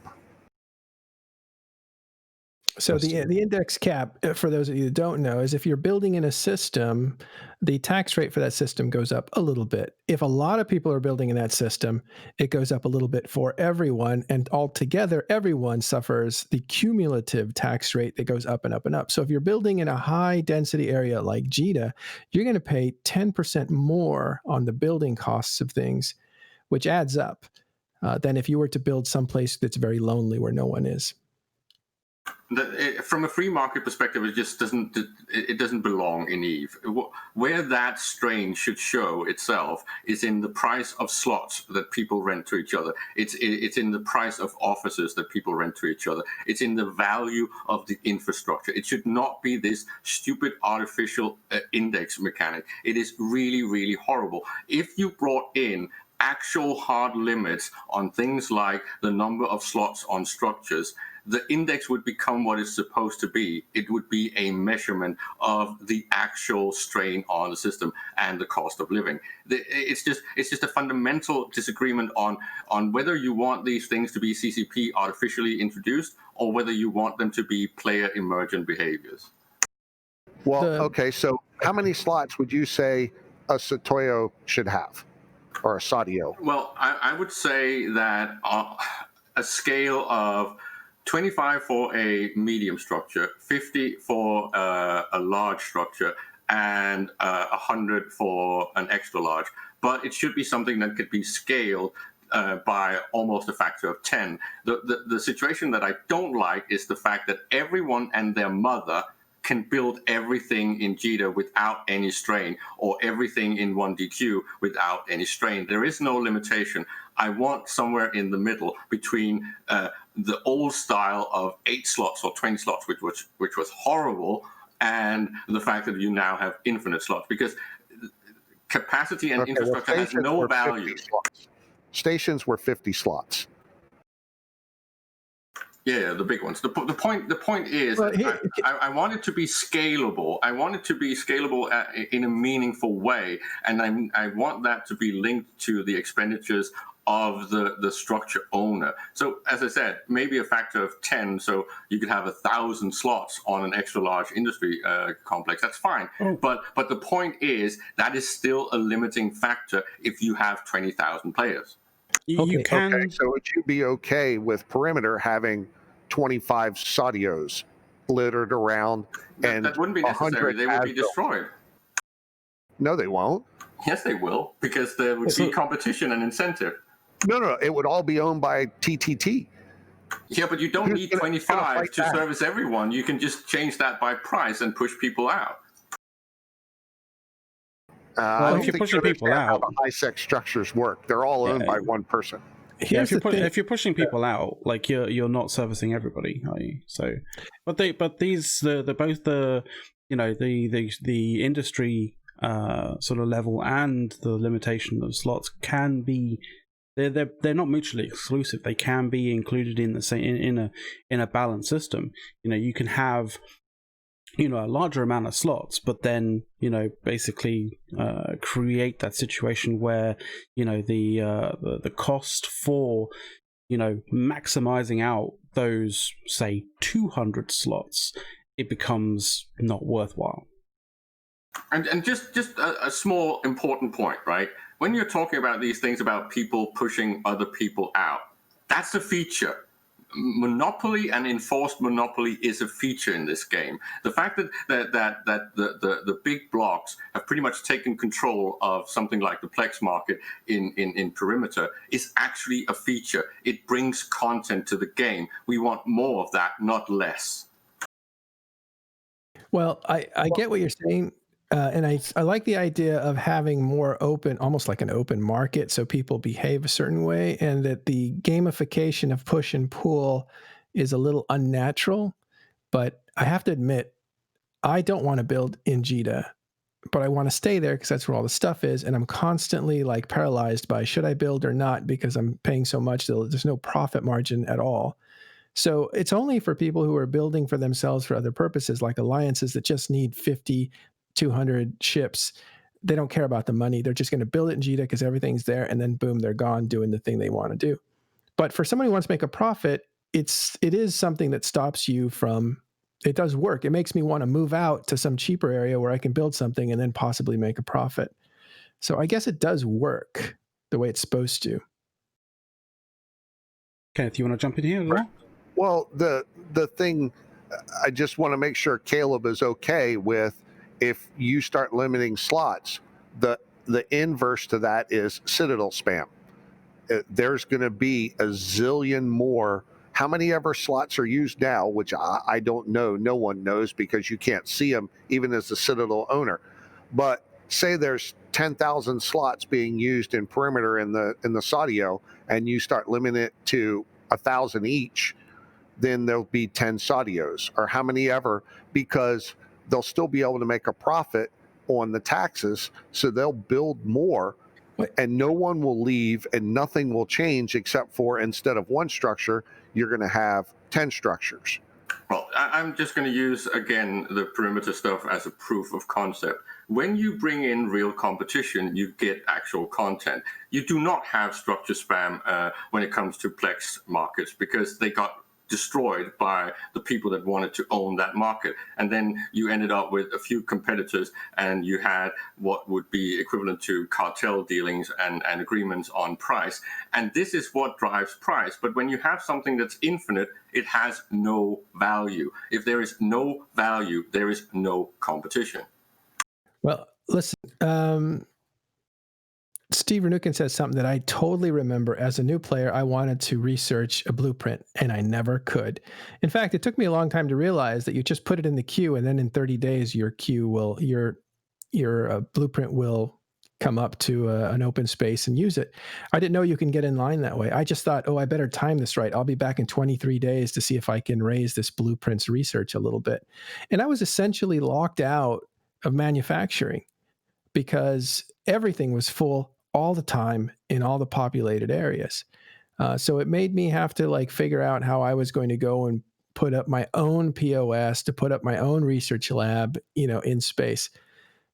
So the index cap, for those of you that don't know, is if you're building in a system, the tax rate for that system goes up a little bit. If a lot of people are building in that system, it goes up a little bit for everyone, and altogether, everyone suffers the cumulative tax rate that goes up and up and up. So if you're building in a high density area like JITA, you're going to pay 10% more on the building costs of things, which adds up, than if you were to build someplace that's very lonely where no one is. From a free market perspective, it just doesn't belong in EVE. Where that strain should show itself is in the price of slots that people rent to each other. It's in the price of offices that people rent to each other. It's in the value of the infrastructure. It should not be this stupid artificial index mechanic. It is really, really horrible. If you brought in actual hard limits on things like the number of slots on structures, the index would become what it's supposed to be. It would be a measurement of the actual strain on the system and the cost of living. It's just a fundamental disagreement on whether you want these things to be CCP artificially introduced or whether you want them to be player emergent behaviors. Well, okay, so how many slots would you say a Satoyo should have, or a Sadio? Well, I would say that a scale of 25 for a medium structure, 50 for a large structure, and 100 for an extra large. But it should be something that could be scaled by almost a factor of 10. The situation that I don't like is the fact that everyone and their mother can build everything in JITA without any strain, or everything in 1DQ without any strain. There is no limitation. I want somewhere in the middle between the old style of 8 slots or 20 slots, which was horrible, and the fact that you now have infinite slots, because capacity and infrastructure has no value. Stations were 50 slots. Yeah, the big ones. The point is, I want it to be scalable. I want it to be scalable in a meaningful way, and I want that to be linked to the expenditures of the structure owner. So, as I said, maybe a factor of 10, so you could have 1,000 slots on an extra large industry complex. That's fine. But the point is that is still a limiting factor if you have 20,000 players. You can. Okay, so would you be okay with Perimeter having 25 Sadios littered around? And that wouldn't be necessary. They would be destroyed. No, they won't. Yes, they will, because there would be competition and incentive. No, it would all be owned by TTT. Yeah, but you don't need 25 to service everyone. You can just change that by price and push people out. I if you're pushing people out, how high-sec structures work. They're all owned by one person. Yeah, if you're pushing people out, like you're not servicing everybody, are you? So, but these both the industry sort of level and the limitation of slots can be. They're not mutually exclusive. They can be included in the same in a balanced system. You can have a larger amount of slots, but then basically create that situation where the cost for maximizing out those, say, 200 slots, it becomes not worthwhile. And just a small important point, right? When you're talking about these things about people pushing other people out, that's a feature. Monopoly and enforced monopoly is a feature in this game. The fact that the big blocks have pretty much taken control of something like the Plex market in Perimeter is actually a feature. It brings content to the game. We want more of that, not less. Well, I get what you're saying. And I like the idea of having more open, almost like an open market, so people behave a certain way, and that the gamification of push and pull is a little unnatural, but I have to admit, I don't want to build in JITA, but I want to stay there because that's where all the stuff is. And I'm constantly like paralyzed by should I build or not because I'm paying so much that there's no profit margin at all. So it's only for people who are building for themselves for other purposes, like alliances that just need 50, 200 ships. They don't care about the money. They're just going to build it in JITA because everything's there. And then boom, they're gone doing the thing they want to do. But for somebody who wants to make a profit, it is something that stops you from, it does work. It makes me want to move out to some cheaper area where I can build something and then possibly make a profit. So I guess it does work the way it's supposed to. Kenneth, you want to jump in here as well? Well, the thing, I just want to make sure Caleb is okay with if you start limiting slots, the inverse to that is Citadel spam. There's going to be a zillion more. How many ever slots are used now, which I don't know. No one knows because you can't see them even as the Citadel owner. But say there's 10,000 slots being used in perimeter in the Saudio, and you start limiting it to 1,000 each, then there'll be 10 Saudios or how many ever, because they'll still be able to make a profit on the taxes. So they'll build more and no one will leave and nothing will change except for instead of one structure, you're going to have 10 structures. Well, I'm just going to use, again, the perimeter stuff as a proof of concept. When you bring in real competition, you get actual content. You do not have structure spam when it comes to Plex markets because they got destroyed by the people that wanted to own that market. And then you ended up with a few competitors and you had what would be equivalent to cartel dealings and agreements on price. And this is what drives price. But when you have something that's infinite, it has no value. If there is no value, there is no competition. Well, listen, Steve Renukin says something that I totally remember. As a new player, I wanted to research a blueprint, and I never could. In fact, it took me a long time to realize that you just put it in the queue, and then in 30 days, your blueprint will come up to an open space and use it. I didn't know you can get in line that way. I just thought, I better time this right. I'll be back in 23 days to see if I can raise this blueprints research a little bit. And I was essentially locked out of manufacturing because everything was full all the time in all the populated areas. So it made me have to figure out how I was going to go and put up my own POS, to put up my own research lab, in space.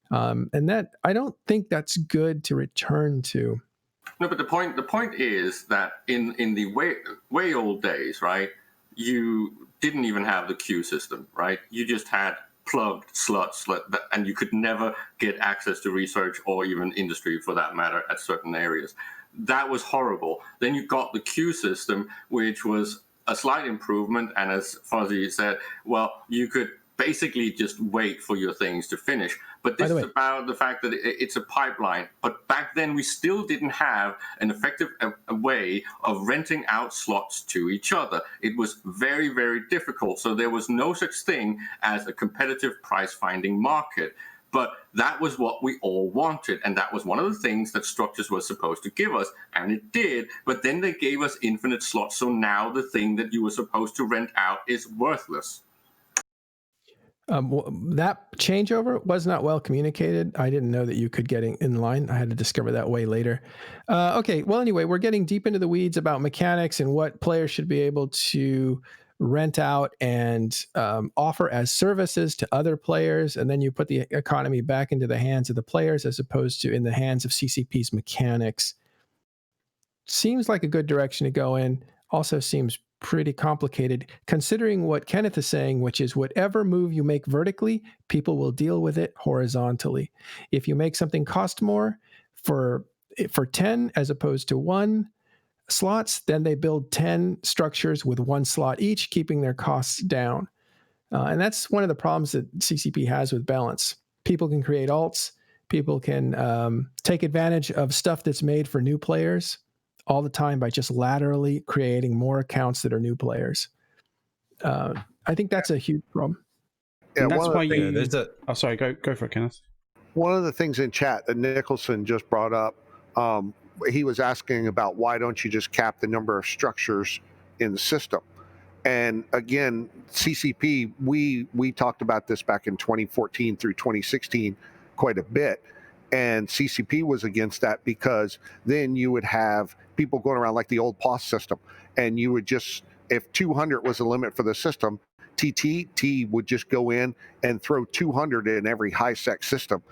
And that, I don't think that's good to return to. No, but the point is that in the way old days, right, you didn't even have the queue system, right? You just had plugged slots, and you could never get access to research or even industry for that matter at certain areas. That was horrible. Then you got the queue system, which was a slight improvement. And as Fuzzy said, well, you could basically just wait for your things to finish. But this is about the fact that it's a pipeline. But back then, we still didn't have an effective way of renting out slots to each other. It was very, very difficult. So there was no such thing as a competitive price-finding market. But that was what we all wanted. And that was one of the things that structures were supposed to give us. And it did. But then they gave us infinite slots. So now the thing that you were supposed to rent out is worthless. That changeover was not well communicated. I didn't know that you could get in line. I had to discover that way later. Okay, well, anyway, we're getting deep into the weeds about mechanics and what players should be able to rent out and offer as services to other players. And then you put the economy back into the hands of the players as opposed to in the hands of CCP's mechanics. Seems like a good direction to go in. Also seems pretty complicated considering what Kenneth is saying, which is whatever move you make vertically, people will deal with it horizontally. If you make something cost more for 10 as opposed to 1 slots, then they build 10 structures with 1 slot each, keeping their costs down. And that's one of the problems that CCP has with balance. People can create alts. People can take advantage of stuff that's made for new players all the time by just laterally creating more accounts that are new players. I think that's a huge problem. Yeah, and that's why you. there's a. Oh, sorry. Go for it, Kenneth. One of the things in chat that Nicholson just brought up, he was asking about why don't you just cap the number of structures in the system? And again, CCP, we talked about this back in 2014 through 2016 quite a bit. And CCP was against that because then you would have people going around like the old POS system. And you would just, if 200 was the limit for the system, TTT would just go in and throw 200 in every high-sec system.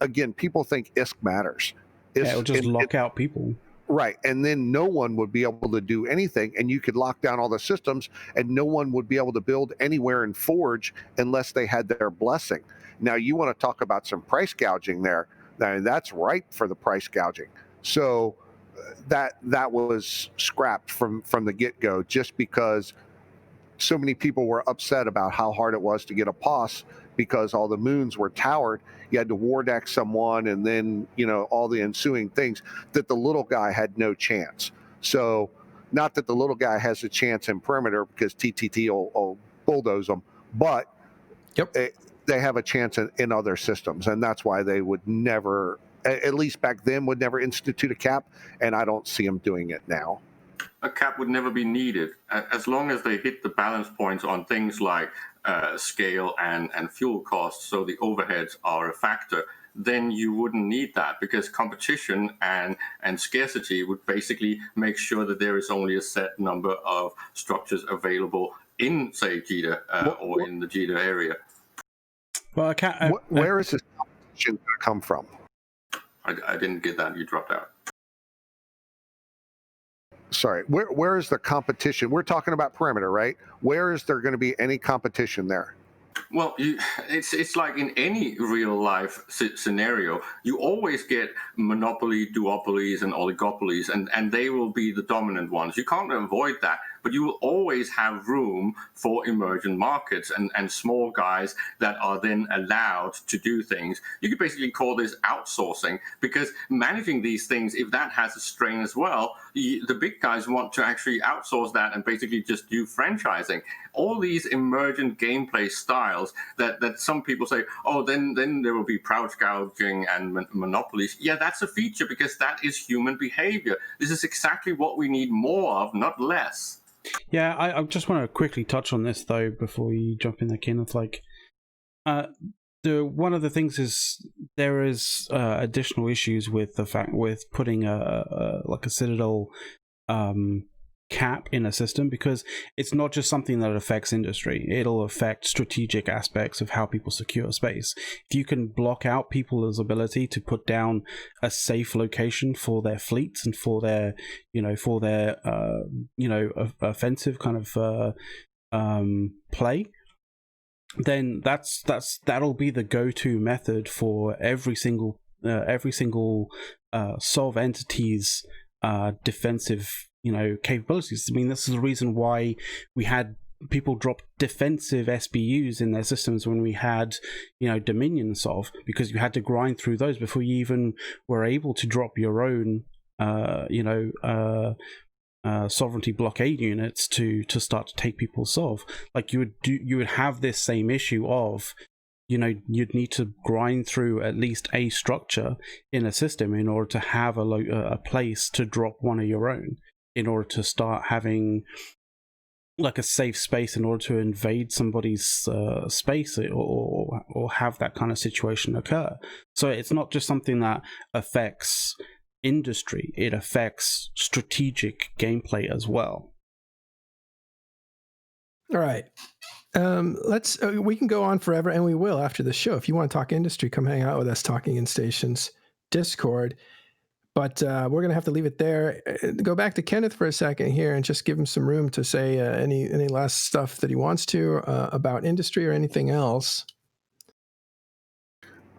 Again, people think ISK matters. Yeah, it'll just lock out people. Right. And then no one would be able to do anything, and you could lock down all the systems, and no one would be able to build anywhere in Forge unless they had their blessing. Now, you want to talk about some price gouging there. Now, that's ripe for the price gouging. So that was scrapped from the get-go just because so many people were upset about how hard it was to get a POS because all the moons were towered. You had to war deck someone, and then, you know, all the ensuing things, that the little guy had no chance. So not that the little guy has a chance in perimeter because TTT will bulldoze them, but they have a chance in other systems. And that's why they would never, at least back then, would never institute a cap. And I don't see them doing it now. A cap would never be needed as long as they hit the balance points on things like scale and fuel costs, so the overheads are a factor. Then you wouldn't need that, because competition and scarcity would basically make sure that there is only a set number of structures available in, say, JITA or in the JITA area. Well, where is this competition going to come from? I didn't get that. You dropped out. Sorry, where is the competition? We're talking about perimeter, right? Where is there going to be any competition there? Well, it's like in any real life scenario, you always get monopoly, duopolies, and oligopolies, and they will be the dominant ones. You can't avoid that, but you will always have room for emergent markets and small guys that are then allowed to do things. You could basically call this outsourcing, because managing these things, if that has a strain as well, the big guys want to actually outsource that and basically just do franchising. All these emergent gameplay styles that some people say, oh, then there will be price gouging and monopolies. Yeah, that's a feature, because that is human behavior. This is exactly what we need more of, not less. Yeah, I just want to quickly touch on this though before you jump in there, Kenneth. Like, one of the things is there is additional issues with the fact with putting a Citadel cap in a system, because it's not just something that affects industry, it'll affect strategic aspects of how people secure space. If you can block out people's ability to put down a safe location for their fleets and for their offensive kind of play, then that'll be the go-to method for every single Sov entity's defensive capabilities. I mean, this is the reason why we had people drop defensive SBUs in their systems when we had Dominion Sov, because you had to grind through those before you even were able to drop your own sovereignty blockade units to start to take people's Sov. Like, you would have this same issue of you'd need to grind through at least a structure in a system in order to have a place to drop one of your own, in order to start having like a safe space in order to invade somebody's space or have that kind of situation occur. So it's not just something that affects industry, it affects strategic gameplay as well. All right. Let's we can go on forever, and we will after the show. If you want to talk industry, come hang out with us, Talking in Stations Discord. But we're going to have to leave it there. Go back to Kenneth for a second here and just give him some room to say any last stuff that he wants to about industry or anything else.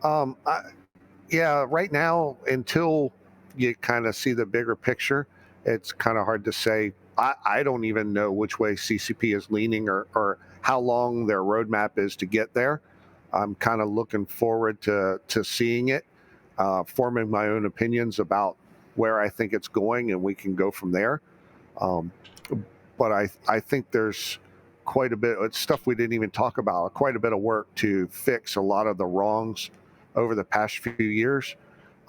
Right now, until you kind of see the bigger picture, it's kind of hard to say. I don't even know which way CCP is leaning or how long their roadmap is to get there. I'm kind of looking forward to seeing it. Forming my own opinions about where I think it's going, and we can go from there. But I think there's quite a bit of stuff we didn't even talk about, quite a bit of work to fix a lot of the wrongs over the past few years.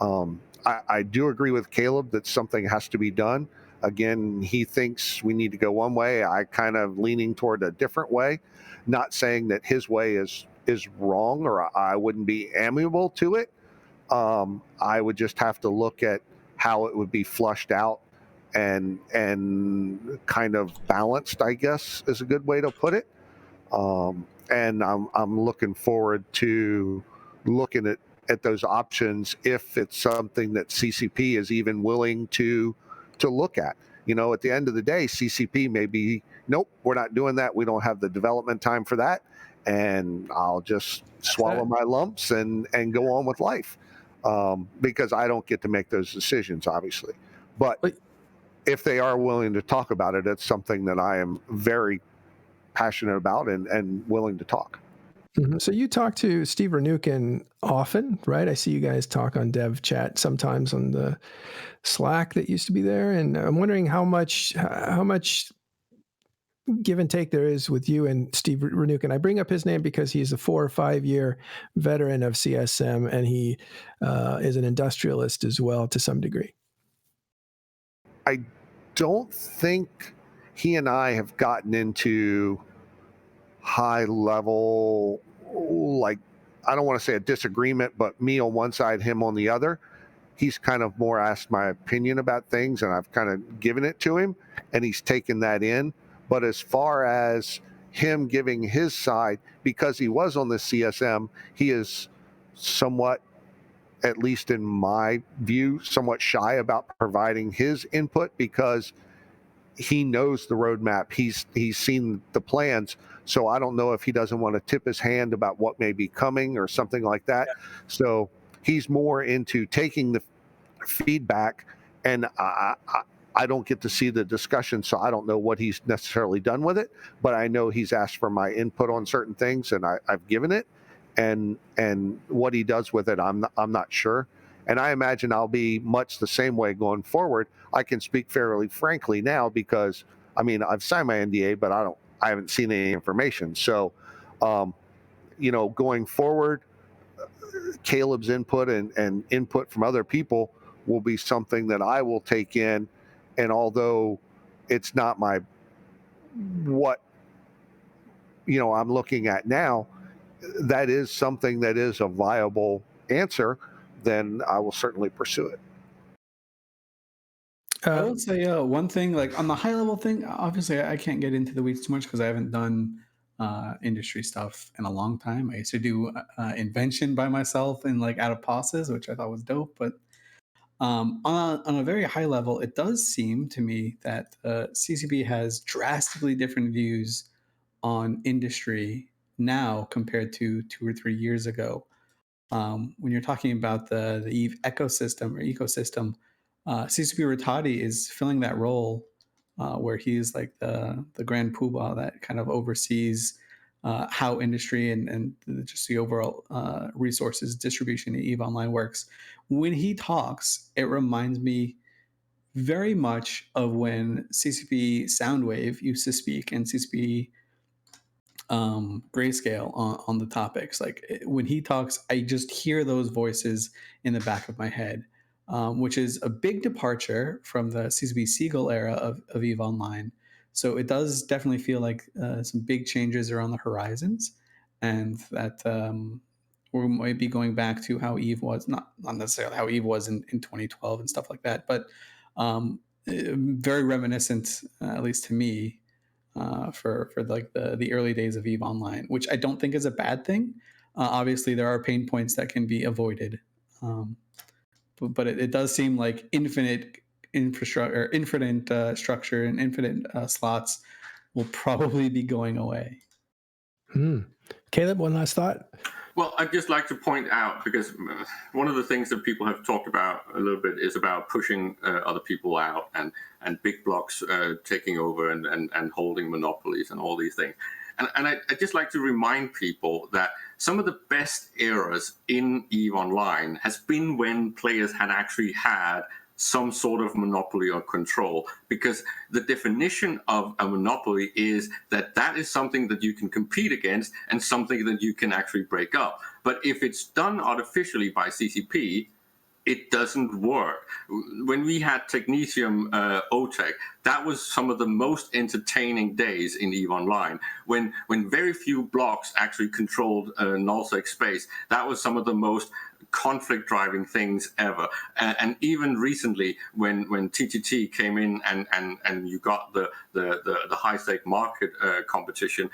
I do agree with Caleb that something has to be done. Again, he thinks we need to go one way. I kind of leaning toward a different way. Not saying that his way is wrong, or I wouldn't be amiable to it. I would just have to look at how it would be flushed out and kind of balanced, I guess is a good way to put it. And I'm looking forward to looking at those options if it's something that CCP is even willing to look at. You know, at the end of the day, CCP may be, nope, we're not doing that. We don't have the development time for that. And I'll just swallow my lumps and go on with life, because I don't get to make those decisions, obviously. But if they are willing to talk about it, it's something that I am very passionate about and willing to talk. Mm-hmm. So you talk to Steve Rnukin often, right? I see you guys talk on Dev Chat sometimes on the Slack that used to be there, and I'm wondering how much give and take there is with you and Steve Rnukin. I bring up his name because he's a 4 or 5 year veteran of CSM, and he is an industrialist as well to some degree. I don't think he and I have gotten into high level, like, I don't want to say a disagreement, but me on one side, him on the other. He's kind of more asked my opinion about things, and I've kind of given it to him, and he's taken that in. But as far as him giving his side, because he was on the CSM, he is somewhat, at least in my view, somewhat shy about providing his input, because he knows the roadmap. He's seen the plans. So I don't know if he doesn't want to tip his hand about what may be coming or something like that. Yeah. So he's more into taking the feedback, and I don't get to see the discussion, so I don't know what he's necessarily done with it. But I know he's asked for my input on certain things, and I've given it. And what he does with it, I'm not sure. And I imagine I'll be much the same way going forward. I can speak fairly frankly now because, I mean, I've signed my NDA, but I haven't seen any information. So, you know, going forward, Caleb's input and input from other people will be something that I will take in. And although it's not what, you know, I'm looking at now, that is something that is a viable answer, then I will certainly pursue it. I would say one thing, like on the high level thing, obviously I can't get into the weeds too much because I haven't done industry stuff in a long time. I used to do invention by myself and like out of pauses, which I thought was dope. But on a very high level, it does seem to me that CCP has drastically different views on industry now compared to 2 or 3 years ago. When you're talking about the Eve ecosystem, CCP Rattati is filling that role where he's like the grand poobah that kind of oversees how industry and just the overall resources distribution at EVE Online works. When he talks, it reminds me very much of when CCP Soundwave used to speak and CCP Grayscale on the topics. Like when he talks, I just hear those voices in the back of my head, which is a big departure from the CCP Siegel era of EVE Online. So it does definitely feel like some big changes are on the horizons, and that we might be going back to how EVE was, not necessarily how EVE was in 2012 and stuff like that, but very reminiscent, at least to me, for like the early days of EVE Online, which I don't think is a bad thing. Obviously, there are pain points that can be avoided, but it does seem like infinite infrastructure, infinite structure, and infinite slots will probably be going away. Caleb, one last thought. Well, I'd just like to point out, because one of the things that people have talked about a little bit is about pushing other people out and big blocks taking over and holding monopolies and all these things. And I'd just like to remind people that some of the best eras in EVE Online has been when players had actually had some sort of monopoly or control, because the definition of a monopoly is that is something that you can compete against and something that you can actually break up. But if it's done artificially by CCP, it doesn't work. When we had Technetium OTEC, that was some of the most entertaining days in EVE Online. When very few blocks actually controlled nullsec space, that was some of the most conflict-driving things ever. And even recently, when TTT came in and you got the high-stake market competition,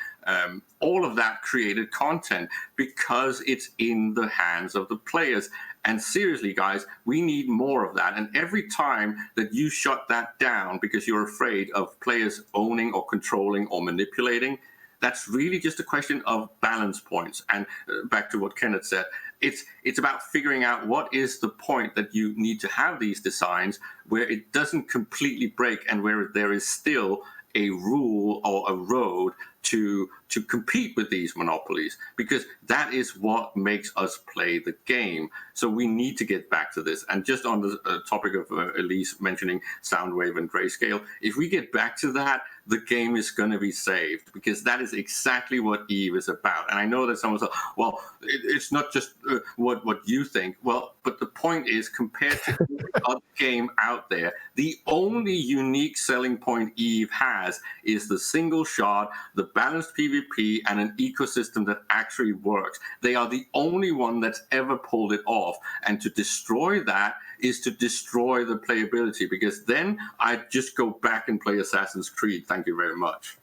all of that created content because it's in the hands of the players. And seriously, guys, we need more of that. And every time that you shut that down because you're afraid of players owning or controlling or manipulating, that's really just a question of balance points. And back to what Kenneth said, it's about figuring out what is the point that you need to have these designs where it doesn't completely break and where there is still a rule or a road to compete with these monopolies, because that is what makes us play the game. So we need to get back to this. And just on the topic of Elise mentioning Soundwave and Grayscale, if we get back to that, the game is going to be saved, because that is exactly what EVE is about. And I know that someone said, well, it's not just what you think. Well, but the point is, compared to every other game out there, the only unique selling point EVE has is the single shot, the balanced PvP, and an ecosystem that actually works. They are the only one that's ever pulled it off. And to destroy that is to destroy the playability, because then I just go back and play Assassin's Creed. Thank you very much.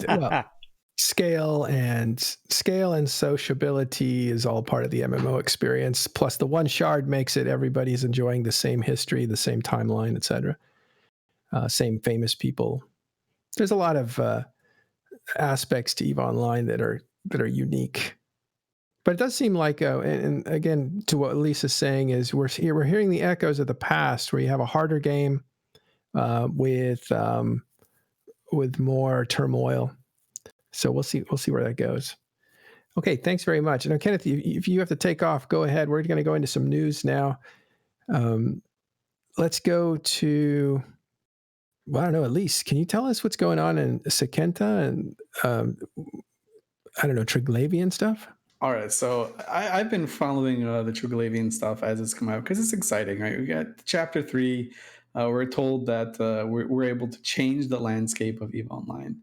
Well, scale and sociability is all part of the MMO experience. Plus, the one shard makes it everybody's enjoying the same history, the same timeline, etc. Same famous people. There's a lot of aspects to EVE Online that are unique. But it does seem like, and again, to what Lisa's saying is, we're hearing the echoes of the past, where you have a harder game with more turmoil. So we'll see where that goes. Okay, thanks very much. And Kenneth, if you have to take off, go ahead. We're going to go into some news now. Let's go to, well, I don't know, Elise, can you tell us what's going on in Sakenta and I don't know, Triglavian stuff? All right, so I've been following the Triglavian stuff as it's come out, because it's exciting, right? We got Chapter 3. We're told that we're able to change the landscape of EVE Online.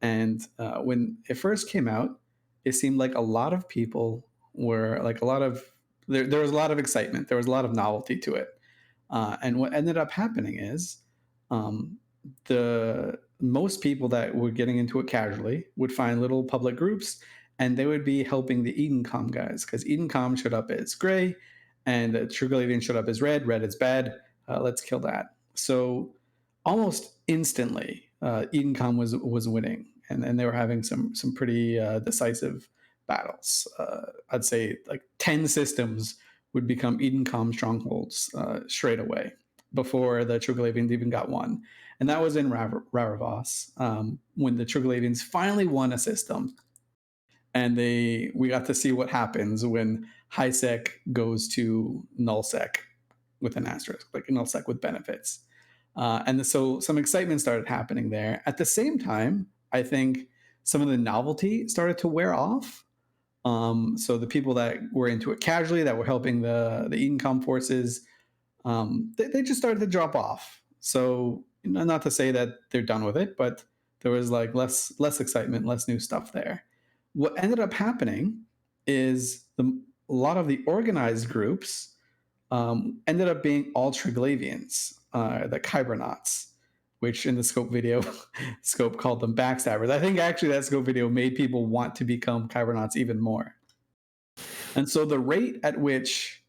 And when it first came out, it seemed like a lot of people were like there was a lot of excitement. There was a lot of novelty to it. And what ended up happening is the most people that were getting into it casually would find little public groups, and they would be helping the Edencom guys, because Edencom showed up as gray and Triglavian showed up as red. Red is bad. Let's kill that. So almost instantly, Edencom was winning, and they were having some pretty decisive battles. I'd say like 10 systems would become Edencom strongholds straight away before the Triglavians even got one. And that was in Raravas, when the Triglavians finally won a system. And we got to see what happens when HighSec goes to NullSec with an asterisk, like NullSec with benefits. And so some excitement started happening there. At the same time, I think some of the novelty started to wear off. So the people that were into it casually, that were helping the Edencom forces, they just started to drop off. So not to say that they're done with it, but there was like less excitement, less new stuff there. What ended up happening is a lot of the organized groups ended up being all Triglavians, the Kybernauts, which in the Scope video, Scope called them backstabbers. I think actually that Scope video made people want to become Kybernauts even more. And so the rate at which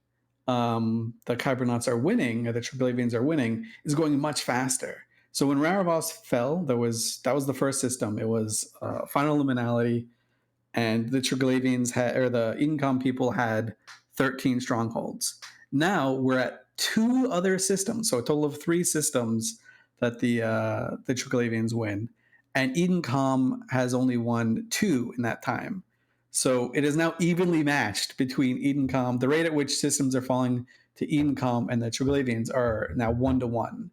the Kybernauts are winning, or the Triglavians are winning, is going much faster. So when Raravas fell, that was the first system. It was Final Liminality, and the Triglavians or the Edencom people had 13 strongholds. Now we're at 2 other systems, so a total of 3 systems that the Triglavians win, and Edencom has only won 2 in that time. So it is now evenly matched between Edencom. The rate at which systems are falling to Edencom and the Triglavians are now 1-to-1.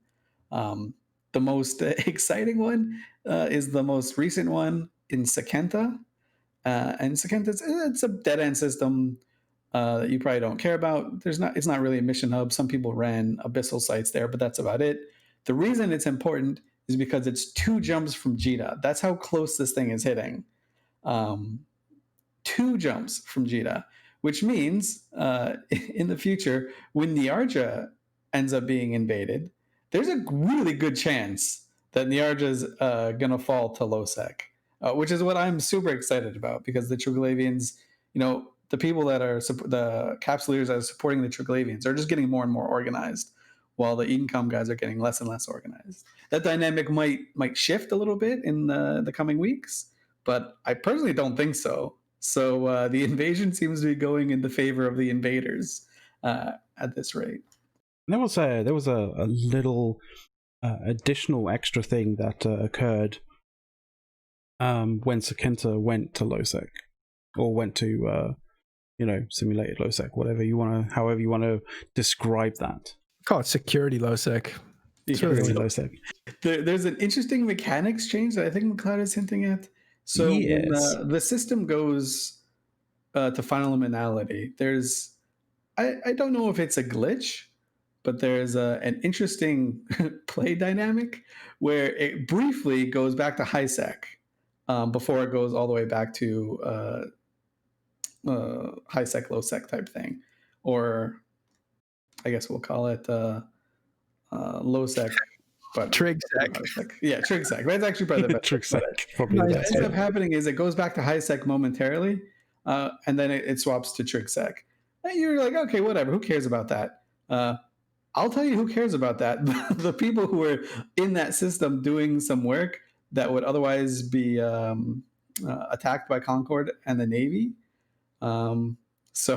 The most exciting one is the most recent one in Sakenta. And Sakenta, it's a dead-end system. that you probably don't care about. It's not really a mission hub. Some people ran abyssal sites there, but that's about it. The reason it's important is because it's 2 jumps from Jita. That's how close this thing is hitting. 2 jumps from Jita, which means in the future, when Niarja ends up being invaded, there's a really good chance that Niarja is going to fall to Losec, which is what I'm super excited about, because the Triglavians, the people that are the capsuleers that are supporting the Triglavians are just getting more and more organized, while the Edencom guys are getting less and less organized. That dynamic might shift a little bit in the coming weeks, but I personally don't think so. So the invasion seems to be going in the favor of the invaders at this rate. There was a little additional extra thing that occurred when Sakenta went to Losec, or went to simulated Losec, however you want to describe that. Call it security Losec. Security Losec. There's an interesting mechanics change that I think McLeod is hinting at. So yes. when the system goes to final liminality, there's I don't know if it's a glitch, but there's an interesting play dynamic where it briefly goes back to high sec before it goes all the way back to high sec, low sec type thing, or I guess we'll call it low sec. But Trig sec. Yeah, trig sec. That's actually probably the best. Trig sec. What ends up happening is it goes back to high sec momentarily, and then it swaps to trig sec. And you're like, okay, whatever. Who cares about that? I'll tell you who cares about that. The people who are in that system doing some work that would otherwise be attacked by Concord and the Navy. So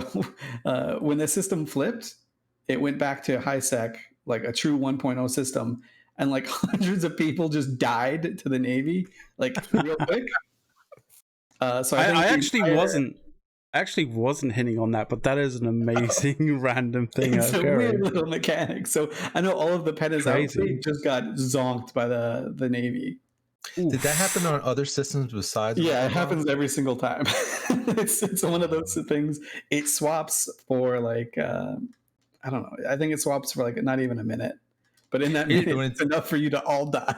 when the system flipped, it went back to high sec, like a true 1.0 system, and like hundreds of people just died to the Navy, like real quick. So I actually wasn't hitting on that, but that is an amazing random thing. It's a weird little mechanic. So I know all of the Pennas out just got zonked by the Navy. Oof. Did that happen on other systems besides? Yeah, it happens every single time. It's one of those things. It swaps for like I don't know. I think it swaps for like not even a minute, but in that minute, it's enough for you to all die.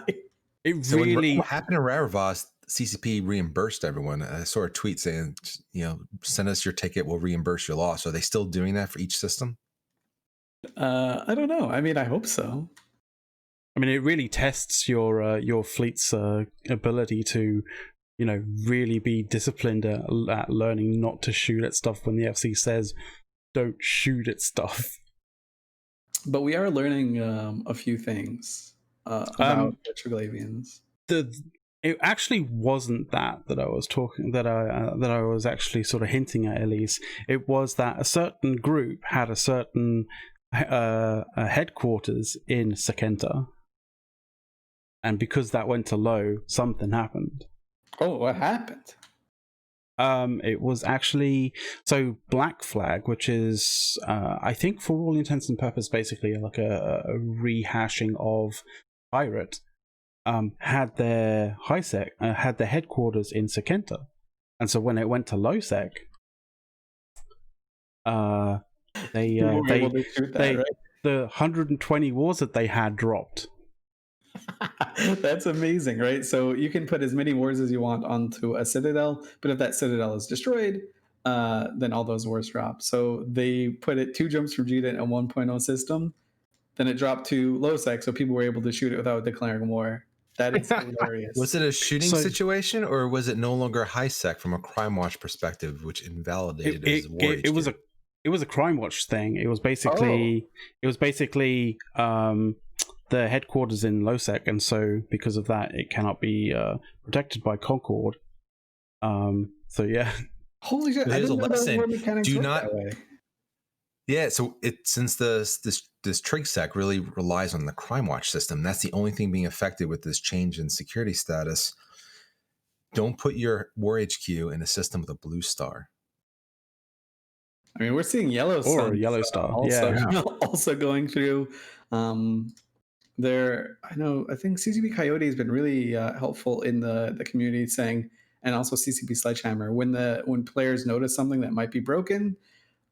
So what happened to Raravas? CCP reimbursed everyone. I saw a tweet saying, send us your ticket, we'll reimburse your loss. Are they still doing that for each system? I don't know. I mean, I hope so. I mean, it really tests your fleet's ability to, really be disciplined at learning not to shoot at stuff when the FC says don't shoot at stuff. But we are learning a few things about the Triglavians. It actually wasn't that I was talking that I was actually sort of hinting at least. It was that a certain group had a certain headquarters in Sakenta, and because that went to low, something happened. Oh, what happened? It was actually Black Flag, which is I think for all intents and purposes basically like a rehashing of Pirate. Had their had their headquarters in Sakenta, and so when it went to Losec, the 120 wars that they had dropped. That's amazing, right? So you can put as many wars as you want onto a citadel, but if that citadel is destroyed, then all those wars drop. So they put it 2 jumps from Jita in a 1.0 system, then it dropped to Losec, so people were able to shoot it without declaring war. That is hilarious. Was it a shooting situation, or was it no longer high sec from a Crime Watch perspective, which invalidated his war? It was a Crime Watch thing. It was basically the headquarters in Losec, and so because of that, it cannot be protected by Concord. So yeah. Holy shit! There's a lesson. Do not. Yeah, so since this trig sec really relies on the Crime Watch system, that's the only thing being affected with this change in security status. Don't put your War HQ in a system with a blue star. I mean, we're seeing Yellow Sun or Yellow Star, also going through. I think CCP Coyote has been really helpful in the community, saying, and also CCP Sledgehammer, when players notice something that might be broken.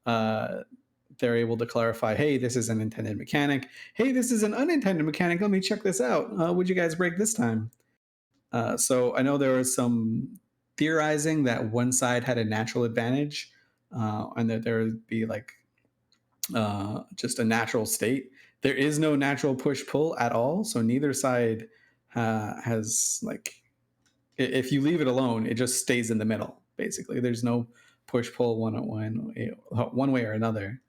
they're able to clarify, hey, this is an intended mechanic. Hey, this is an unintended mechanic. Let me check this out. What'd you guys break this time? So I know there was some theorizing that one side had a natural advantage, and that there would be like just a natural state. There is no natural push pull at all. So neither side has like, if you leave it alone, it just stays in the middle. Basically, there's no push pull one way or another.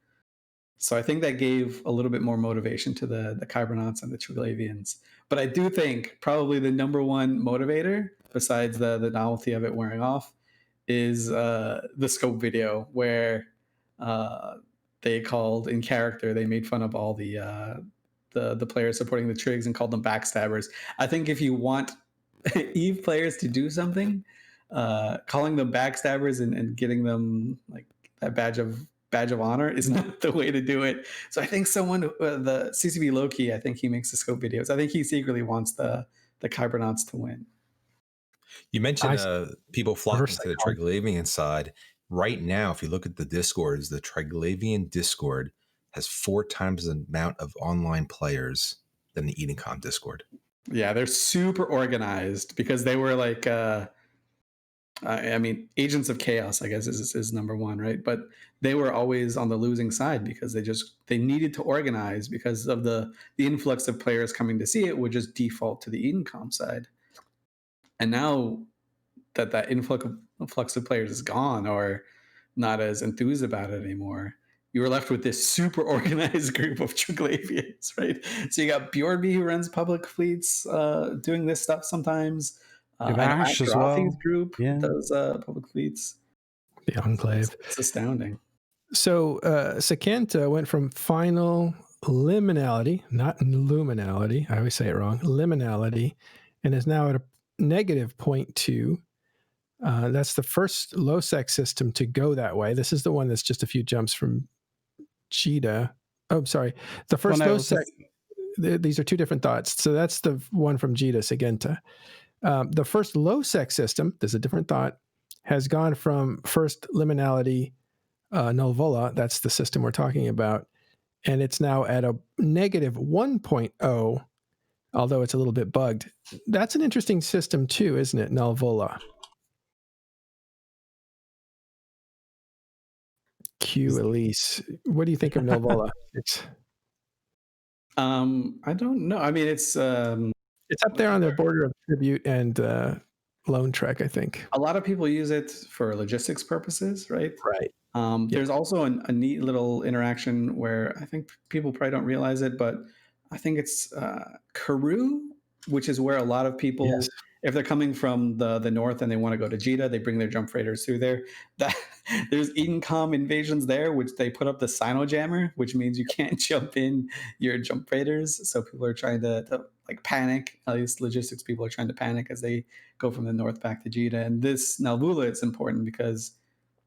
So I think that gave a little bit more motivation to the Kybernauts and the Triglavians. But I do think probably the number one motivator, besides the novelty of it wearing off, is the scope video where they called in character. They made fun of all the players supporting the Trigs and called them backstabbers. I think if you want Eve players to do something, calling them backstabbers and getting them like that badge of honor is not the way to do it. So I think someone, the CCB Loki, I think he makes the scope videos. I think he secretly wants the Kybernauts to win. You mentioned people flocking to the psychology. Triglavian side. Right now, if you look at the Discords, the Triglavian Discord has 4 times the amount of online players than the Edencom Discord. Yeah, they're super organized because they were like, I mean, Agents of Chaos, I guess, is number one, right? But they were always on the losing side because they needed to organize because of the influx of players coming to see it would just default to the Edencom side. And now that influx of players is gone or not as enthused about it anymore, you were left with this super organized group of Triglavians, right? So you got Bjorby who runs public fleets doing this stuff sometimes. Ash as well. Group Yeah. does public fleets. The Enclave. It's astounding. So Sakenta went from final liminality, not luminality. I always say it wrong. Liminality, and is now at a negative 0.2. That's the first low sec system to go that way. This is the one that's just a few jumps from Cheetah. Oh, sorry. The first low sec. These are two different thoughts. So that's the one from Cheetah, Sagenta. The first low sec system, there's a different thought, has gone from first liminality Null-Vola, that's the system we're talking about, and it's now at a negative 1.0, although it's a little bit bugged. That's an interesting system too, isn't it, Null-Vola? Q Elise, what do you think of Null-Vola? I don't know. I mean, it's up there on the border of Tribute and Lone Trek, I think. A lot of people use it for logistics purposes, right? Right. There's also a neat little interaction where I think people probably don't realize it, but I think it's Karoo, which is where a lot of people, Yes. if they're coming from the north and they want to go to Jita, they bring their jump freighters through there. There's Edencom invasions there, which they put up the Sinojammer, which means you can't jump in your jump freighters. So people are trying to like panic. At least logistics people are trying to panic as they go from the north back to Jita. And this Null-Vola, it's important because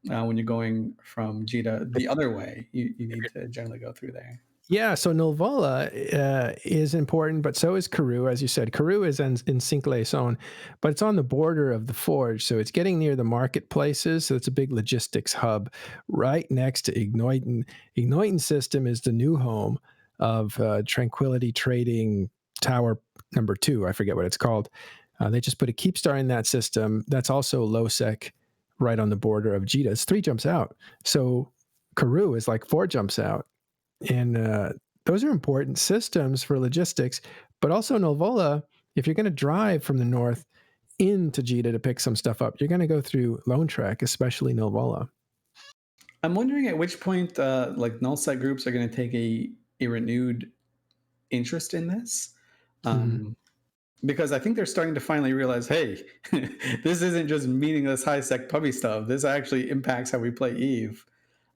when you're going from Jita the other way, you need to generally go through there. Yeah, so Null-Vola is important, but so is Karoo, as you said. Karoo is in Cinque Zone, but it's on the border of the Forge, so it's getting near the marketplaces, so it's a big logistics hub right next to Ignoitan. Ignoitan system is the new home of Tranquility Trading Tower number 2. I forget what it's called. They just put a Keepstar in that system. That's also low sec, right on the border of Jita. It's 3 jumps out. So Karoo is like 4 jumps out. And those are important systems for logistics, but also Null-Vola, if you're going to drive from the north into Jita to pick some stuff up, you're going to go through Lone Trek, especially Null-Vola. I'm wondering at which point like nullsec groups are going to take a renewed interest in this. Because I think they're starting to finally realize, hey, this isn't just meaningless high sec puppy stuff. This actually impacts how we play Eve.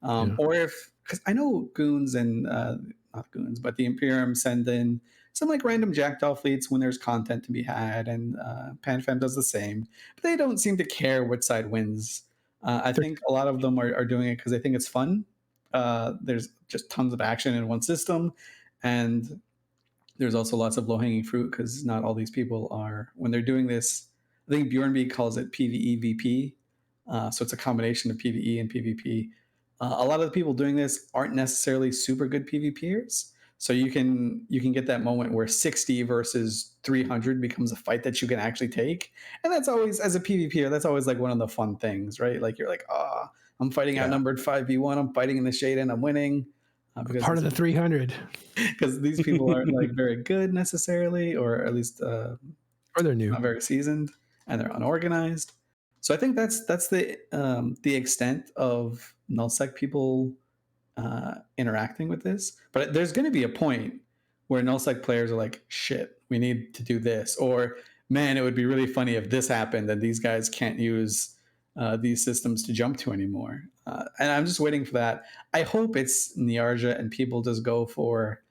Or if, because I know Goons and, not Goons, but the Imperium send in some like random Jackdaw fleets when there's content to be had, and PanFam does the same. But they don't seem to care which side wins. I think a lot of them are doing it because they think it's fun. There's just tons of action in one system, and there's also lots of low-hanging fruit because not all these people are, when they're doing this, I think Bjornby calls it PvE VP. So it's a combination of PvE and PvP. a lot of the people doing this aren't necessarily super good PvPers. So you can get that moment where 60 versus 300 becomes a fight that you can actually take, and that's always, as a PvPer, that's always like one of the fun things, right? Like you're like, I'm fighting outnumbered 5v1, I'm fighting in the shade and I'm winning. Part of the 300, because these people aren't like very good necessarily, or at least or they're new, not very seasoned, and they're unorganized. So I think that's the extent of nullsec people interacting with this. But there's going to be a point where nullsec players are like, shit, we need to do this, or man, it would be really funny if this happened and these guys can't use these systems to jump to anymore. And I'm just waiting for that. I hope it's Niarja and people just go for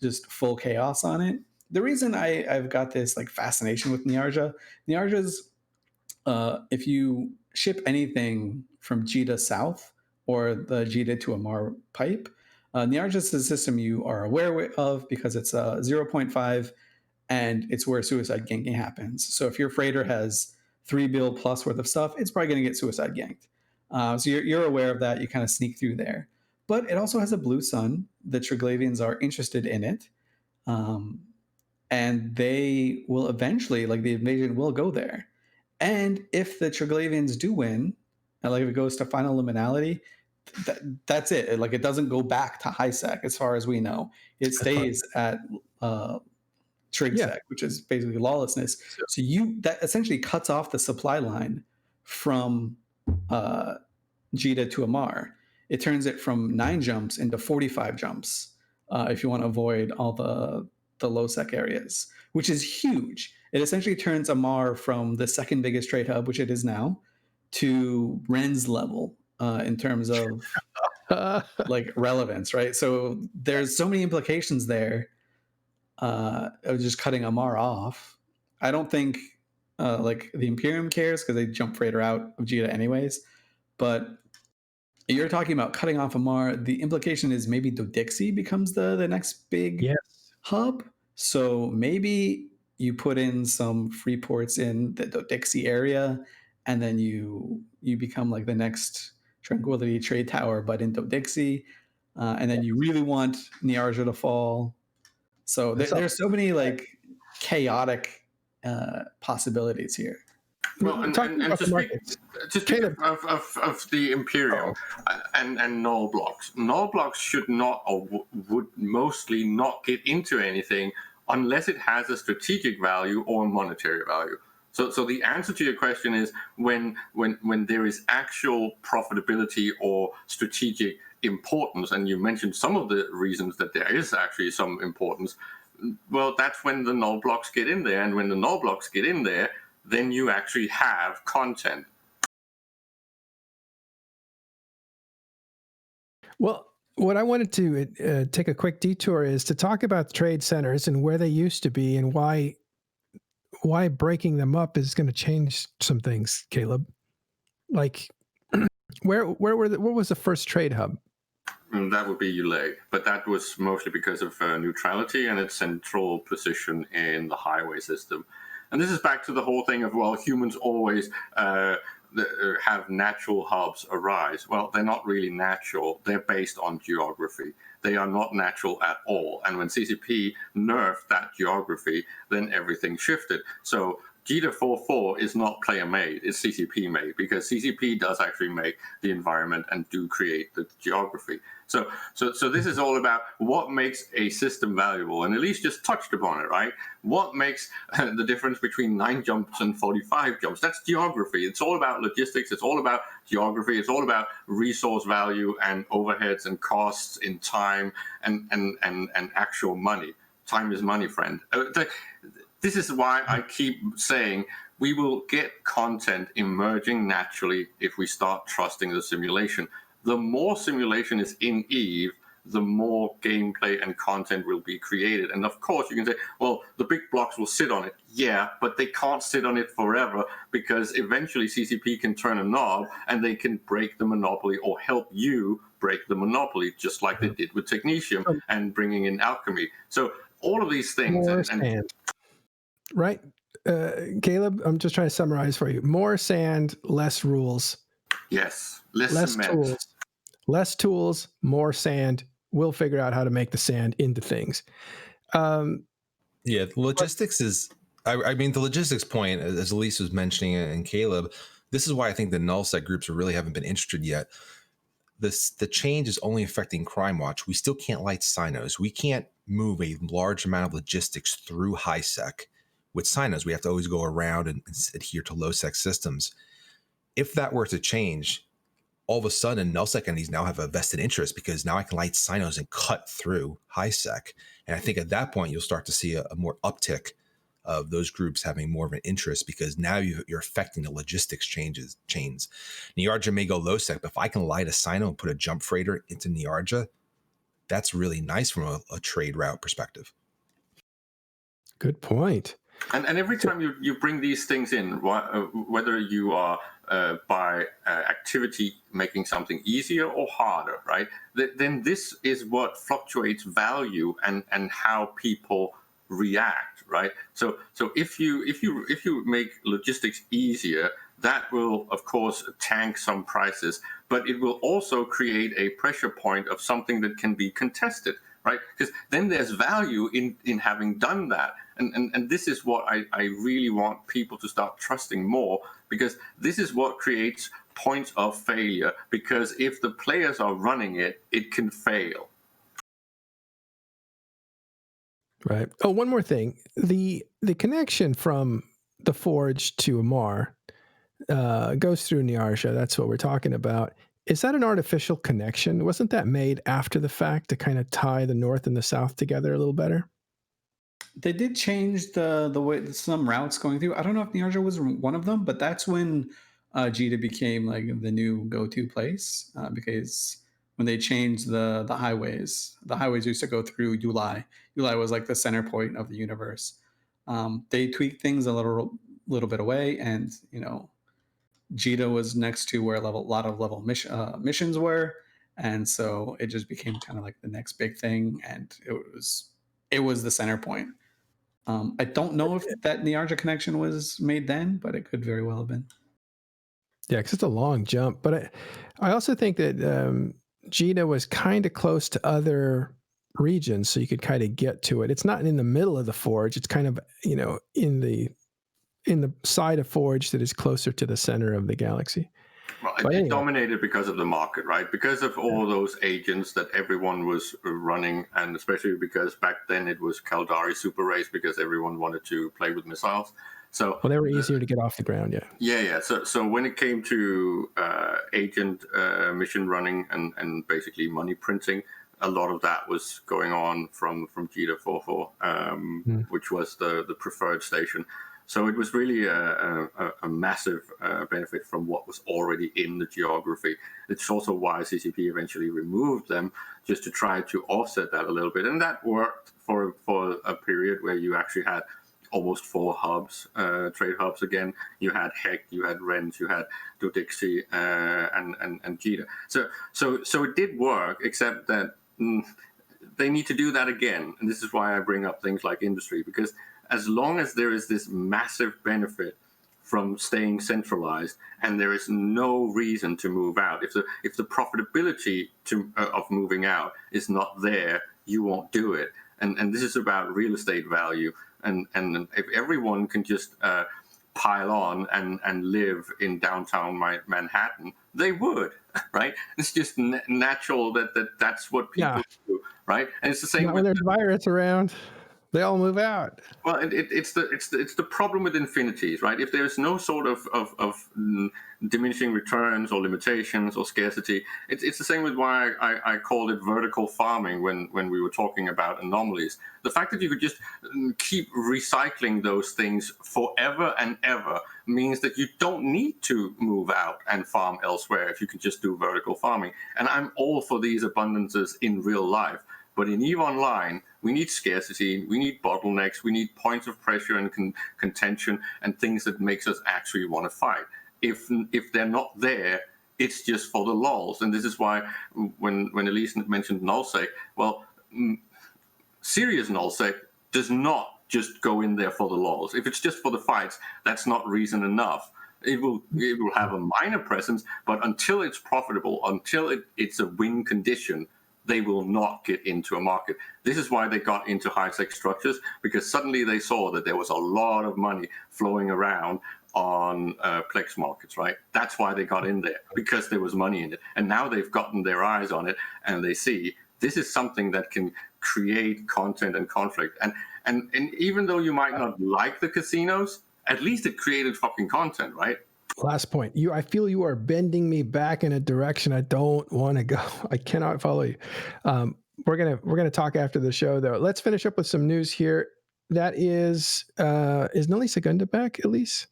just full chaos on it. The reason I've got this like fascination with Niarja's if you ship anything from Jita south or the Jita to Amar pipe, Niarja's a system you are aware of because it's 0.5 and it's where suicide ganking happens. So if your freighter has 3 bill plus worth of stuff, it's probably going to get suicide ganked. So you're aware of that. You kind of sneak through there. But it also has a blue sun. The Triglavians are interested in it. And they will eventually, like the invasion will go there. And if the Triglavians do win, and like if it goes to final liminality, that's it. Like it doesn't go back to high sec as far as we know. It stays at trig sec, which is basically lawlessness. So that essentially cuts off the supply line from Jita to Amar. It turns it from 9 jumps into 45 jumps if you want to avoid all the low sec areas, which is huge. It essentially turns Amar from the second biggest trade hub, which it is now, to Ren's level in terms of like relevance, right? So there's so many implications there of just cutting Amar off. I don't think like the Imperium cares because they jump freighter out of Jita anyways, but you're talking about cutting off Amar. The implication is maybe Dodixie becomes the next big hub. So maybe you put in some free ports in the Dodixie area, and then you become like the next Tranquility Trade Tower, but in Dodixie. And then you really want Niarja to fall. So there's so many like chaotic possibilities here. Well, and to speak of the Imperium and null blocks should not or would mostly not get into anything unless it has a strategic value or monetary value. So the answer to your question is when there is actual profitability or strategic importance, and you mentioned some of the reasons that there is actually some importance, well, that's when the null blocks get in there. And when the null blocks get in there, then you actually have content. Well, what I wanted to take a quick detour is to talk about the trade centers and where they used to be and why breaking them up is going to change some things, Caleb. Like, what was the first trade hub? And that would be Ulay, but that was mostly because of neutrality and its central position in the highway system. And this is back to the whole thing of, well, humans always have natural hubs arise. Well, they're not really natural. They're based on geography. They are not natural at all. And when CCP nerfed that geography, then everything shifted. So Jita 4.4 is not player made, it's CCP made, because CCP does actually make the environment and do create the geography. So this is all about what makes a system valuable, and Elise just touched upon it, right? What makes the difference between 9 jumps and 45 jumps? That's geography. It's all about logistics. It's all about geography. It's all about resource value and overheads and costs in time and actual money. Time is money, friend. This is why I keep saying we will get content emerging naturally if we start trusting the simulation. The more simulation is in EVE, the more gameplay and content will be created. And of course, you can say, well, the big blocks will sit on it. Yeah, but they can't sit on it forever because eventually CCP can turn a knob and they can break the monopoly or help you break the monopoly, just like they did with Technetium and bringing in alchemy. So all of these things. Right. Caleb, I'm just trying to summarize for you. More sand, less rules. Yes. Less cement. Tools. Less tools, more sand. We'll figure out how to make the sand into things. Yeah, logistics is. I mean, the logistics point, as Elise was mentioning, and Caleb, this is why I think the nullsec groups really haven't been interested yet. The change is only affecting Crime Watch. We still can't light Sinos. We can't move a large amount of logistics through HiSec. With Sinos, we have to always go around and adhere to low-sec systems. If that were to change, all of a sudden, nullsec entities now have a vested interest because now I can light Sinos and cut through HiSec. And I think at that point, you'll start to see a more uptick of those groups having more of an interest because now you're affecting the logistics chains. Niarja may go low sec, but if I can light a Sino and put a jump freighter into Niarja, that's really nice from a trade route perspective. Good point. And every time you bring these things in, whether you are by activity making something easier or harder, right? Then this is what fluctuates value and how people react, right? So if you make logistics easier, that will of course tank some prices, but it will also create a pressure point of something that can be contested, right? Because then there's value in having done that. And this is what I really want people to start trusting more, because this is what creates points of failure, because if the players are running it, it can fail. Right. Oh, one more thing. The connection from the Forge to Amar goes through Niarja. That's what we're talking about. Is that an artificial connection? Wasn't that made after the fact to kind of tie the North and the South together a little better? They did change the way some routes going through. I don't know if Niarja was one of them, but that's when Jita became like the new go-to place because when they changed the highways used to go through Yulai. Yulai was like the center point of the universe. They tweaked things a little bit away, and Jita was next to where a lot of level missions were, and so it just became kind of like the next big thing, and it was the center point. I don't know if that Niarja connection was made then, but it could very well have been. Yeah, because it's a long jump. But I also think that Jita was kind of close to other regions, so you could kind of get to it. It's not in the middle of the Forge. It's kind of, in the side of Forge that is closer to the center of the galaxy. Well, it dominated because of the market, right? Because of all those agents that everyone was running, and especially because back then it was Caldari Super Race because everyone wanted to play with missiles. So they were easier to get off the ground, yeah. Yeah. So when it came to agent mission running and basically money printing, a lot of that was going on from Jita 4.4, which was the preferred station. So it was really a massive benefit from what was already in the geography. It's also why CCP eventually removed them, just to try to offset that a little bit. And that worked for a period where you actually had almost 4 hubs, trade hubs again. You had Heck, you had Rens, you had Dodixie, and Jita. So it did work, except that they need to do that again. And this is why I bring up things like industry, because as long as there is this massive benefit from staying centralized, and there is no reason to move out, if the profitability of moving out is not there, you won't do it. And this is about real estate value. And if everyone can just pile on and live in downtown Manhattan, they would, right? It's just natural that's what people do, right? And it's the same when there's virus around. They all move out. Well, it's the problem with infinities, right? If there's no sort of diminishing returns or limitations or scarcity, it's the same with why I called it vertical farming when we were talking about anomalies. The fact that you could just keep recycling those things forever and ever means that you don't need to move out and farm elsewhere if you can just do vertical farming. And I'm all for these abundances in real life. But in EVE Online, we need scarcity, we need bottlenecks, we need points of pressure and contention and things that makes us actually want to fight. If they're not there, it's just for the lulz. And this is why when Elise mentioned nullsec, well, serious nullsec does not just go in there for the lulz. If it's just for the fights, that's not reason enough. It will have a minor presence, but until it's profitable, until it's a win condition, they will not get into a market. This is why they got into high-tech structures, because suddenly they saw that there was a lot of money flowing around on Plex markets, right? That's why they got in there, because there was money in it. And now they've gotten their eyes on it, and they see this is something that can create content and conflict. And even though you might not like the casinos, at least it created fucking content, right? Last point. I feel you are bending me back in a direction I don't want to go. I cannot follow you. We're gonna talk after the show, though. Let's finish up with some news here. That is Nelly Segunda back, Elise?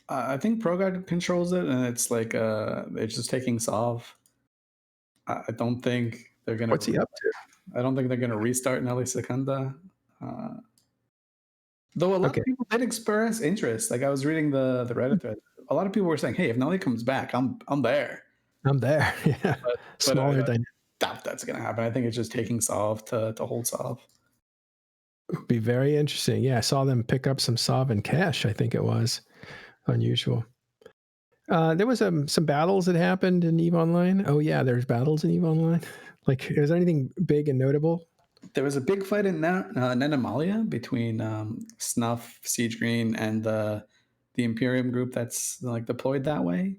I think ProGuard controls it, and it's like it's just taking Sov. I don't think they're gonna. What's he up to? I don't think they're gonna restart Nelly Secunda. Though a lot of people did express interest. Like I was reading the Reddit thread. A lot of people were saying, "Hey, if Nelly comes back, I'm there." I'm there. Yeah. But Smaller I doubt that's gonna happen. I think it's just taking Sov to hold Sov. It would be very interesting. Yeah, I saw them pick up some Sov and cash. I think it was unusual. There was some battles that happened in EVE Online. Oh yeah, there's battles in EVE Online. Like, is there anything big and notable? There was a big fight in Nenamalia between Snuff, Siege Green, and the Imperium group that's like deployed that way.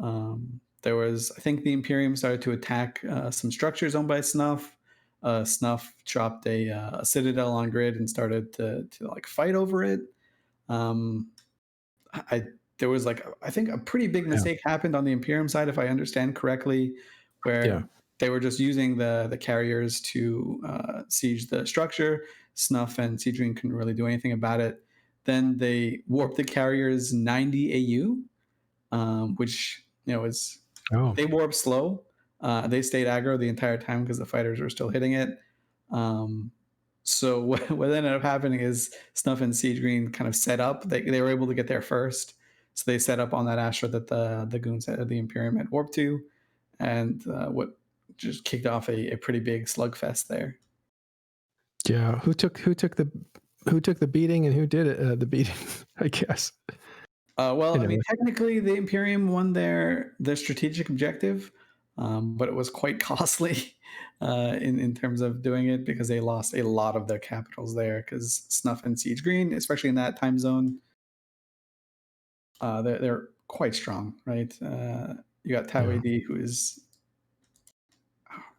There was, I think, the Imperium started to attack some structures owned by Snuff. Snuff dropped a Citadel on grid and started to like fight over it. There was like, I think, a pretty big mistake happened on the Imperium side, if I understand correctly, where they were just using the carriers to siege the structure. Snuff and Siege Green couldn't really do anything about it. Then they warped the carriers 90 AU, which is they warped slow. They stayed aggro the entire time because the fighters were still hitting it. So what ended up happening is Snuff and Siege Green kind of set up. They were able to get there first, so they set up on that Astra that the goons at the Imperium had warped to, and what just kicked off a pretty big slugfest there. Yeah, who took the beating and who did it, the beating? I guess. Well, I mean, technically, the Imperium won their strategic objective, but it was quite costly in terms of doing it, because they lost a lot of their capitals there. Because Snuff and Siege Green, especially in that time zone, they're quite strong, right? You got Tau AD, who is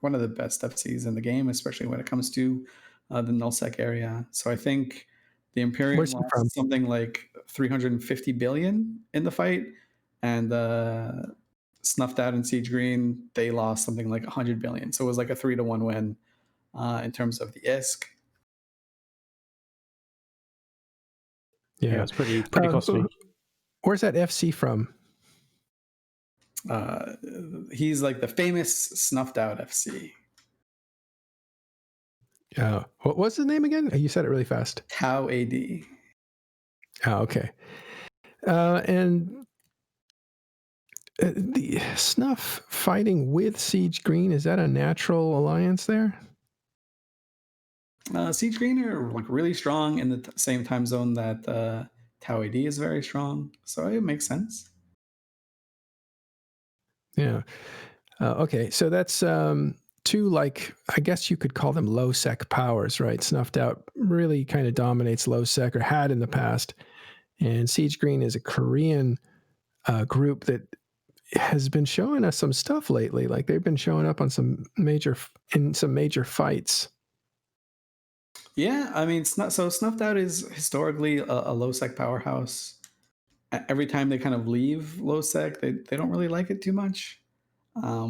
one of the best FCs in the game, especially when it comes to the nullsec area. So I think the Imperium lost something like 350 billion in the fight, and Snuffed Out and Siege Green, they lost something like 100 billion. So it was like a 3-1 win in terms of the ISK. Yeah, it's pretty costly. Where's that FC from? He's like the famous Snuffed Out FC. What's his name again? You said it really fast. Tau AD. Oh, okay. And the Snuff fighting with Siege Green, is that a natural alliance there? Siege Green are like really strong in the same time zone that Tau AD is very strong, so it makes sense. Yeah. Okay, so that's two, like, I guess you could call them low sec powers, right? Snuffed Out really kind of dominates low sec, or had in the past, and Siege Green is a Korean group that has been showing us some stuff lately. Like, they've been showing up on some major fights. Yeah, I mean, Snuffed Out is historically a low sec powerhouse. Every time they kind of leave low sec, they don't really like it too much,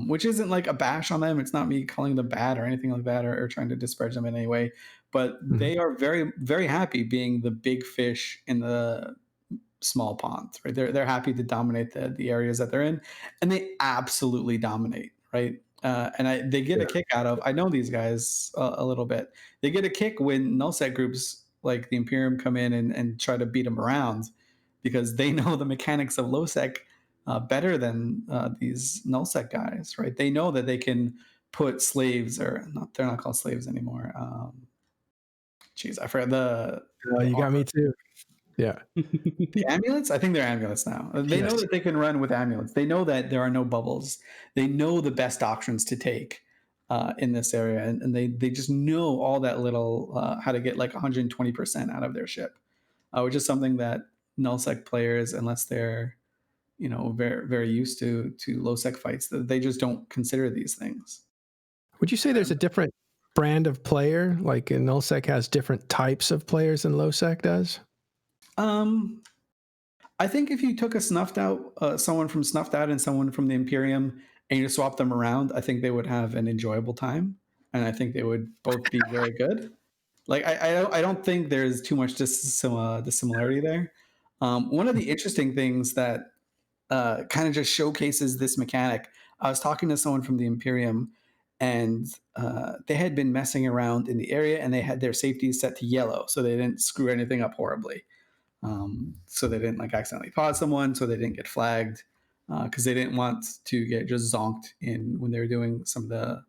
which isn't like a bash on them. It's not me calling them bad or anything like that, or trying to disparage them in any way. But they are very, very happy being the big fish in the small pond, right? They're happy to dominate the areas that they're in, and they absolutely dominate, right? And they get a kick out of, I know these guys a little bit. They get a kick when nullsec groups like the Imperium come in and try to beat them around, because they know the mechanics of low sec better than these nullsec guys, right? They know that they can put slaves, or not, they're not called slaves anymore. Geez, I forgot you got me too. Yeah. The amulets? I think they're amulets now. They know Yes. that they can run with amulets. They know that there are no bubbles. They know the best doctrines to take in this area, and they just know all that little how to get like 120% out of their ship, which is something that nullsec players, unless they're very very used to low sec fights, that they just don't consider these things. Would you say there's a different brand of player? Like nullsec has different types of players than lowsec does? I think if you took a snuffed out, someone from snuffed out and someone from the Imperium, and you swap them around, I think they would have an enjoyable time, and I think they would both be very good. Like I don't think there's too much dissimilarity there. One of the interesting things that kind of just showcases this mechanic. I was talking to someone from the Imperium, and they had been messing around in the area, and they had their safeties set to yellow, so they didn't screw anything up horribly. So they didn't like accidentally pause someone, so they didn't get flagged, because they didn't want to get just zonked in when they were doing some of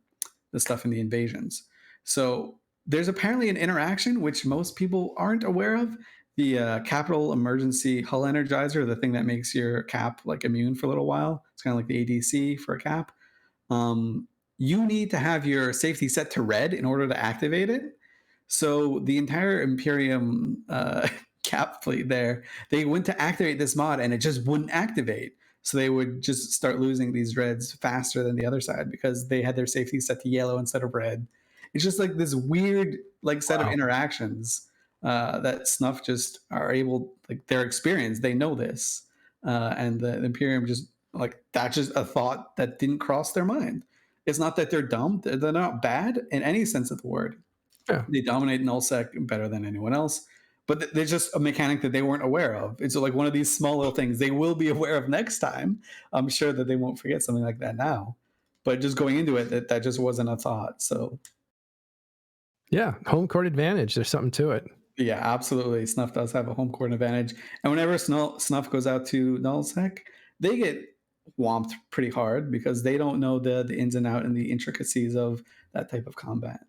the stuff in the invasions. So there's apparently an interaction which most people aren't aware of. The Capital Emergency Hull Energizer, the thing that makes your cap like immune for a little while. It's kind of like the ADC for a cap. You need to have your safety set to red in order to activate it. So the entire Imperium cap fleet there, they went to activate this mod and it just wouldn't activate. So they would just start losing these reds faster than the other side because they had their safety set to yellow instead of red. It's just like this weird like set of interactions that Snuff just are able, like their experience, they know this. And the Imperium just like, that's just a thought that didn't cross their mind. It's not that they're dumb. They're not bad in any sense of the word. Yeah. They dominate nullsec better than anyone else. But there's just a mechanic that they weren't aware of. It's like one of these small little things they will be aware of next time. I'm sure that they won't forget something like that now. But just going into it, that just wasn't a thought. So, yeah, home court advantage. There's something to it. Yeah, absolutely. Snuff does have a home court advantage. And whenever Snuff goes out to nullsec, they get whomped pretty hard because they don't know the ins and outs and the intricacies of that type of combat.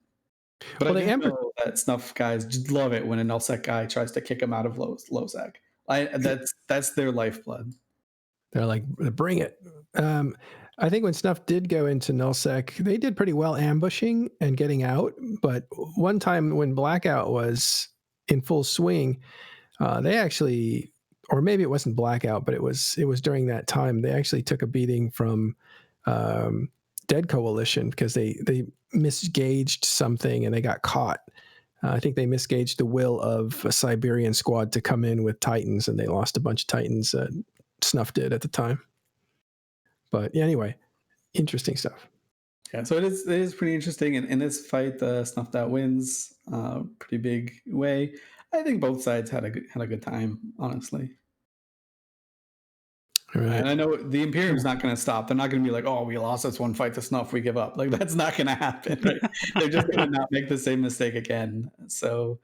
But I do know that Snuff guys just love it when a nullsec guy tries to kick them out of low sec. That's their lifeblood. They're like, bring it. I think when Snuff did go into nullsec, they did pretty well ambushing and getting out. But one time when Blackout was in full swing, they actually, or maybe it wasn't Blackout, but it was during that time, they actually took a beating from Dead Coalition because they misgauged something and they got caught. I think they misgauged the will of a Siberian squad to come in with Titans, and they lost a bunch of Titans. Snuff did at the time. But anyway, interesting stuff. Yeah, so it is pretty interesting. And in this fight, Snuffed Out wins pretty big way. I think both sides had a good time, honestly. Right. And I know the Imperium's not going to stop. They're not going to be like, oh, we lost this one fight to Snuff, we give up. Like, that's not going to happen. Right? They're just going to not make the same mistake again. So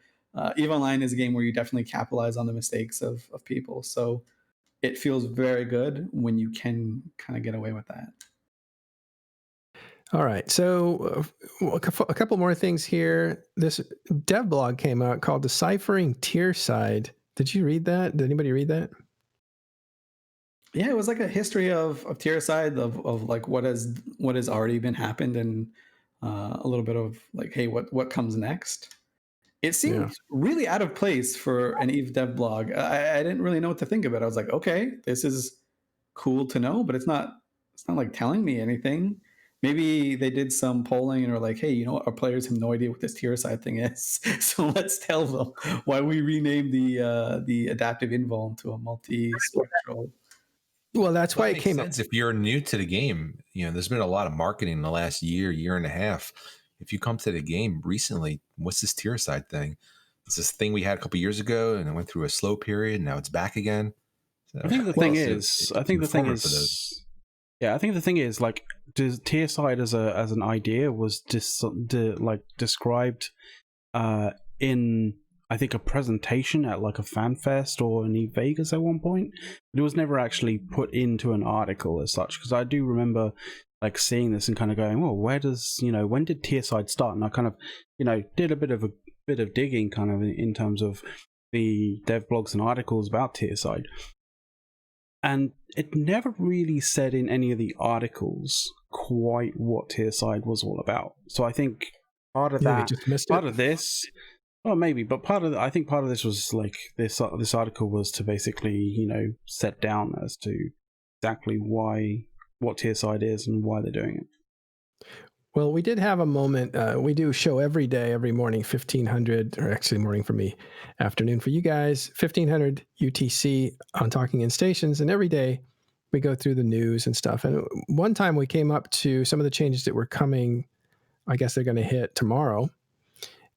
EVE Online is a game where you definitely capitalize on the mistakes of people. So it feels very good when you can kind of get away with that. All right. So a couple more things here. This dev blog came out called Deciphering Tierside. Did you read that? Did anybody read that? Yeah, it was like a history of Tierside, of like what has already been happened, and a little bit of like, hey, what comes next. It seemed really out of place for an EVE dev blog. I didn't really know what to think of it. I was like, okay, this is cool to know, but it's not like telling me anything. Maybe they did some polling and were like, hey, you know what? Our players have no idea what this Tierside thing is. So let's tell them why we renamed the adaptive invuln to a multi-spectral. Well, that's why it came up. If you're new to the game, there's been a lot of marketing in the last year and a half. If you come to the game recently, what's this Tierside thing? It's this thing we had a couple years ago, and it went through a slow period. Now it's back again. So, I think the thing is, like, Tierside as an idea was described in, I think, a presentation at like a fan fest or in EVE Vegas at one point, but it was never actually put into an article as such. Because I do remember like seeing this and kind of going, well, when did Tierside start? And I kind of, did a bit of digging kind of in terms of the dev blogs and articles about Tierside, and it never really said in any of the articles quite what Tierside was all about. So I think part of Yeah, that, they just missed part it. of this, well, maybe, but I think part of this was like this article was to basically, set down as to exactly what Tierside is and why they're doing it. Well, we did have a moment. We do show every day, every morning, 1500, or actually morning for me, afternoon for you guys, 1500 UTC on Talking in Stations. And every day we go through the news and stuff. And one time we came up to some of the changes that were coming. I guess they're going to hit tomorrow.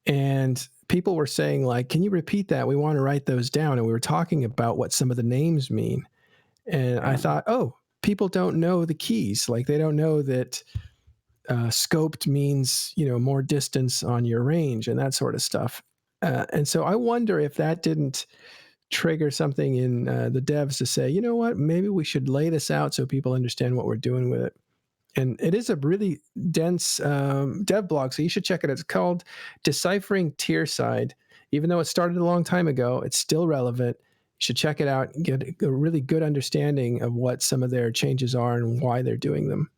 And people were saying, like, can you repeat that? We want to write those down. And we were talking about what some of the names mean. And I thought, oh, people don't know the keys. Like, they don't know that scoped means, more distance on your range and that sort of stuff. And so I wonder if that didn't trigger something in the devs to say, you know what, maybe we should lay this out so people understand what we're doing with it. And it is a really dense dev blog, so you should check it. It's called Deciphering Tierside. Even though it started a long time ago, it's still relevant. You should check it out and get a really good understanding of what some of their changes are and why they're doing them.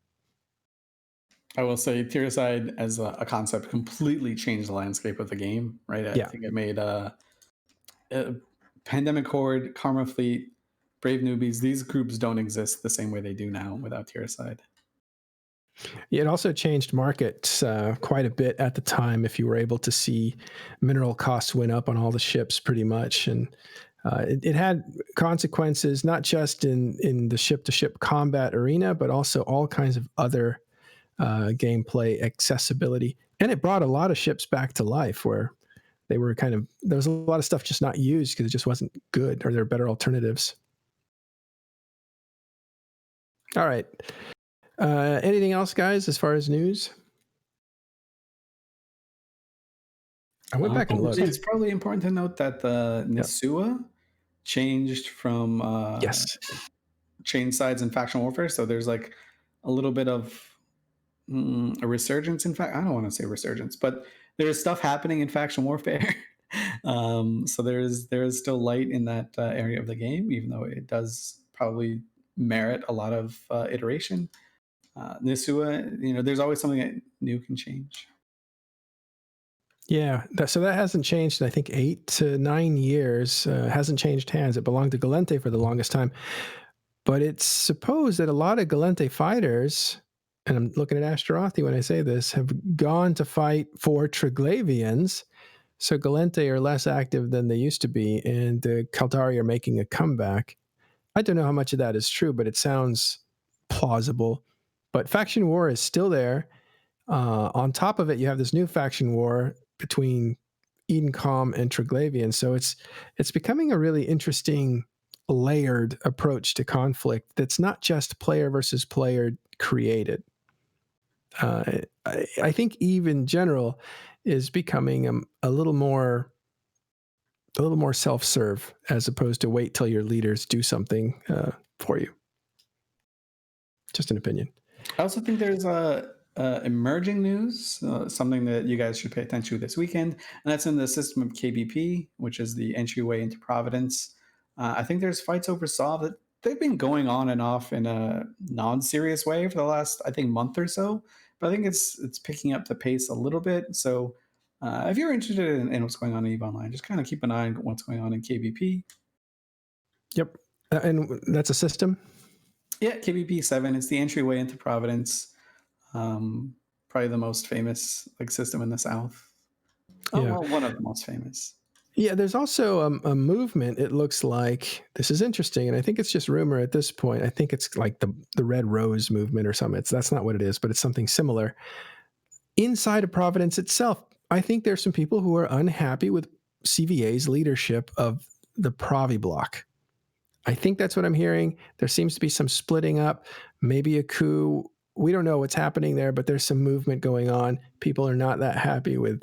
I will say Tierside as a concept completely changed the landscape of the game, right? I think it made Pandemic Horde, Karma Fleet, Brave Newbies, these groups don't exist the same way they do now without Tierside. It also changed markets quite a bit at the time. If you were able to see mineral costs went up on all the ships pretty much. And it had consequences, not just in the ship-to-ship combat arena, but also all kinds of other gameplay accessibility. And it brought a lot of ships back to life where they were there was a lot of stuff just not used because it just wasn't good, or there were better alternatives. All right. Anything else, guys, as far as news? I went back and looked. It's probably important to note that the Nisua changed from chain sides and faction warfare. So there's like a little bit of a resurgence. In fact, I don't want to say resurgence, but there's stuff happening in faction warfare. So there is still light in that area of the game, even though it does probably merit a lot of iteration. Nisua, there's always something that new can change. Yeah, so that hasn't changed in, I think, 8 to 9 years. Hasn't changed hands. It belonged to Gallente for the longest time. But it's supposed that a lot of Gallente fighters, and I'm looking at Ashtarothi when I say this, have gone to fight for Triglavians. So Gallente are less active than they used to be, and the Kaldari are making a comeback. I don't know how much of that is true, but it sounds plausible. But faction war is still there. On top of it, you have this new faction war between Edencom and Triglavian. So it's becoming a really interesting layered approach to conflict that's not just player versus player created. I think EVE in general is becoming a little more self-serve, as opposed to wait till your leaders do something for you. Just an opinion. I also think there's emerging news, something that you guys should pay attention to this weekend, and that's in the system of KBP, which is the entryway into Providence. I think there's fights over Sov that they've been going on and off in a non-serious way for the last, I think, month or so. But I think it's picking up the pace a little bit. So if you're interested in what's going on in EVE Online, just kind of keep an eye on what's going on in KBP. Yep. And that's a system? Yeah, KBP 7. It's the entryway into Providence. Probably the most famous system in the South. Well, one of the most famous. Yeah, there's also a movement, it looks like. This is interesting, and I think it's just rumor at this point. I think it's like the Red Rose movement or something. That's not what it is, but it's something similar. Inside of Providence itself, I think there's some people who are unhappy with CVA's leadership of the Provi block. I think that's what I'm hearing. There seems to be some splitting up, maybe a coup. We don't know what's happening there, but there's some movement going on. People are not that happy with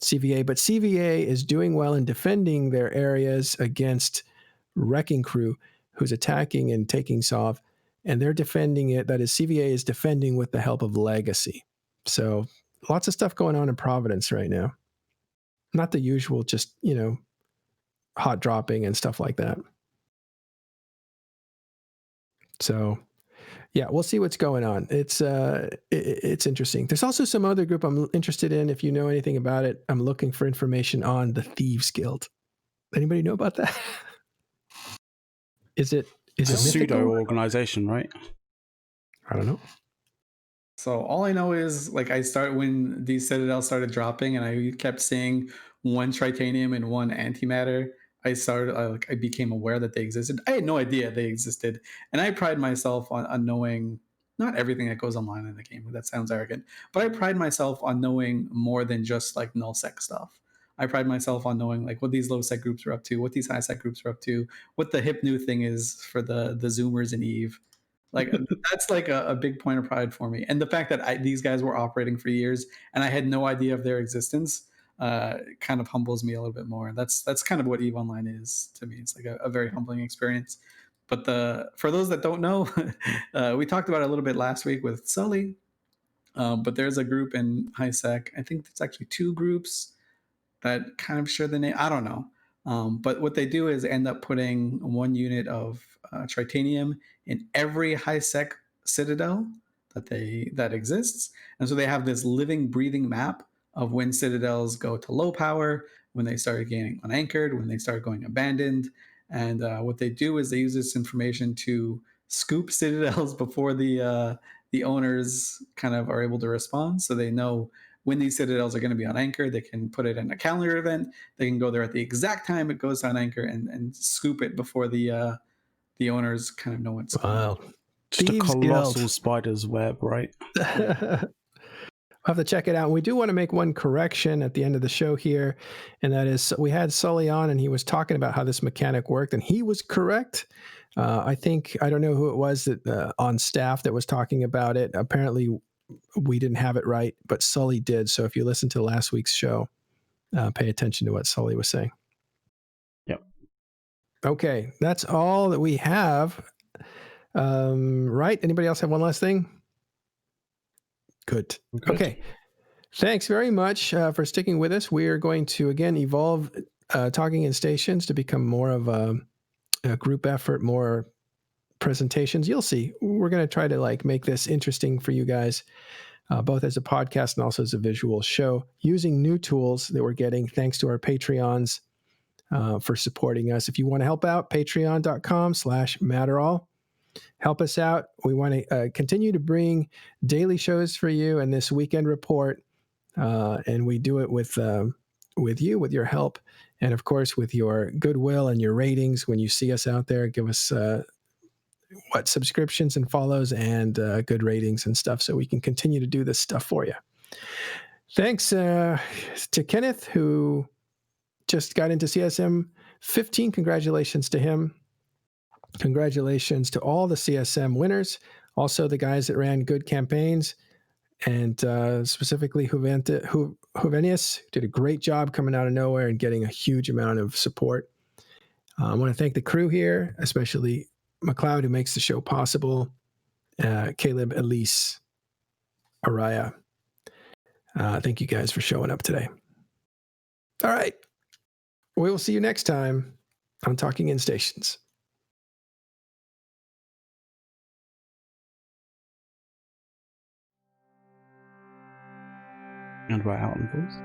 CVA, but CVA is doing well in defending their areas against Wrecking Crew, who's attacking and taking Sov, and they're defending it. That is, CVA is defending with the help of Legacy. So lots of stuff going on in Providence right now. Not the usual, just, hot dropping and stuff like that. So yeah, we'll see what's going on. It's interesting. There's also some other group I'm interested in. If you know anything about it, I'm looking for information on the Thieves Guild. Anybody know about that? Is it It's a pseudo mythical? organization, right? I don't know. So all I know is like I started when these Citadels started dropping, and I kept seeing one Tritanium and one Antimatter. I became aware that they existed. I had no idea they existed, and I pride myself on knowing not everything that goes online in the game. That sounds arrogant, but I pride myself on knowing more than just like nullsec stuff. I pride myself on knowing like what these low sec groups are up to, what these high sec groups are up to, what the hip new thing is for the Zoomers and Eve. Like that's like a big point of pride for me, and the fact that these guys were operating for years and I had no idea of their existence kind of humbles me a little bit more. That's kind of what EVE Online is to me. It's like a very humbling experience. But for those that don't know, we talked about it a little bit last week with Sully. But there's a group in HiSec. I think it's actually two groups that kind of share the name. I don't know. But what they do is end up putting one unit of Tritanium in every HiSec Citadel that exists. And so they have this living, breathing map of when Citadels go to low power, when they start gaining unanchored, when they start going abandoned. And what they do is they use this information to scoop Citadels before the owners kind of are able to respond. So they know when these Citadels are going to be on anchor. They can put it in a calendar event. They can go there at the exact time it goes on anchor and scoop it before the owners kind of know what's going on. Wow. Just Thieves a Guild. colossal spider's web, right? I'll have to check it out. We do want to make one correction at the end of the show here, and that is we had Sully on, and he was talking about how this mechanic worked, and he was correct. I don't know who it was that on staff that was talking about it. Apparently, we didn't have it right, but Sully did. So if you listen to last week's show, pay attention to what Sully was saying. Yep. Okay, that's all that we have. Right? Anybody else have one last thing? Good. Okay. Thanks very much for sticking with us. We are going to, again, evolve Talking in Stations to become more of a group effort, more presentations. You'll see. We're going to try to make this interesting for you guys, both as a podcast and also as a visual show, using new tools that we're getting thanks to our Patreons for supporting us. If you want to help out, patreon.com/Matterall. Help us out. We want to continue to bring daily shows for you and this weekend report. And we do it with you, with your help, and of course with your goodwill and your ratings. When you see us out there, give us subscriptions and follows and good ratings and stuff, so we can continue to do this stuff for you. Thanks to Kenneth, who just got into CSM 15. Congratulations to him. Congratulations to all the CSM winners, also the guys that ran good campaigns, and specifically Juvenius did a great job coming out of nowhere and getting a huge amount of support. I want to thank the crew here, especially McLeod, who makes the show possible, Caleb, Elise, Araya. Thank you guys for showing up today. All right. We will see you next time on Talking in Stations. And by Houghton Voice.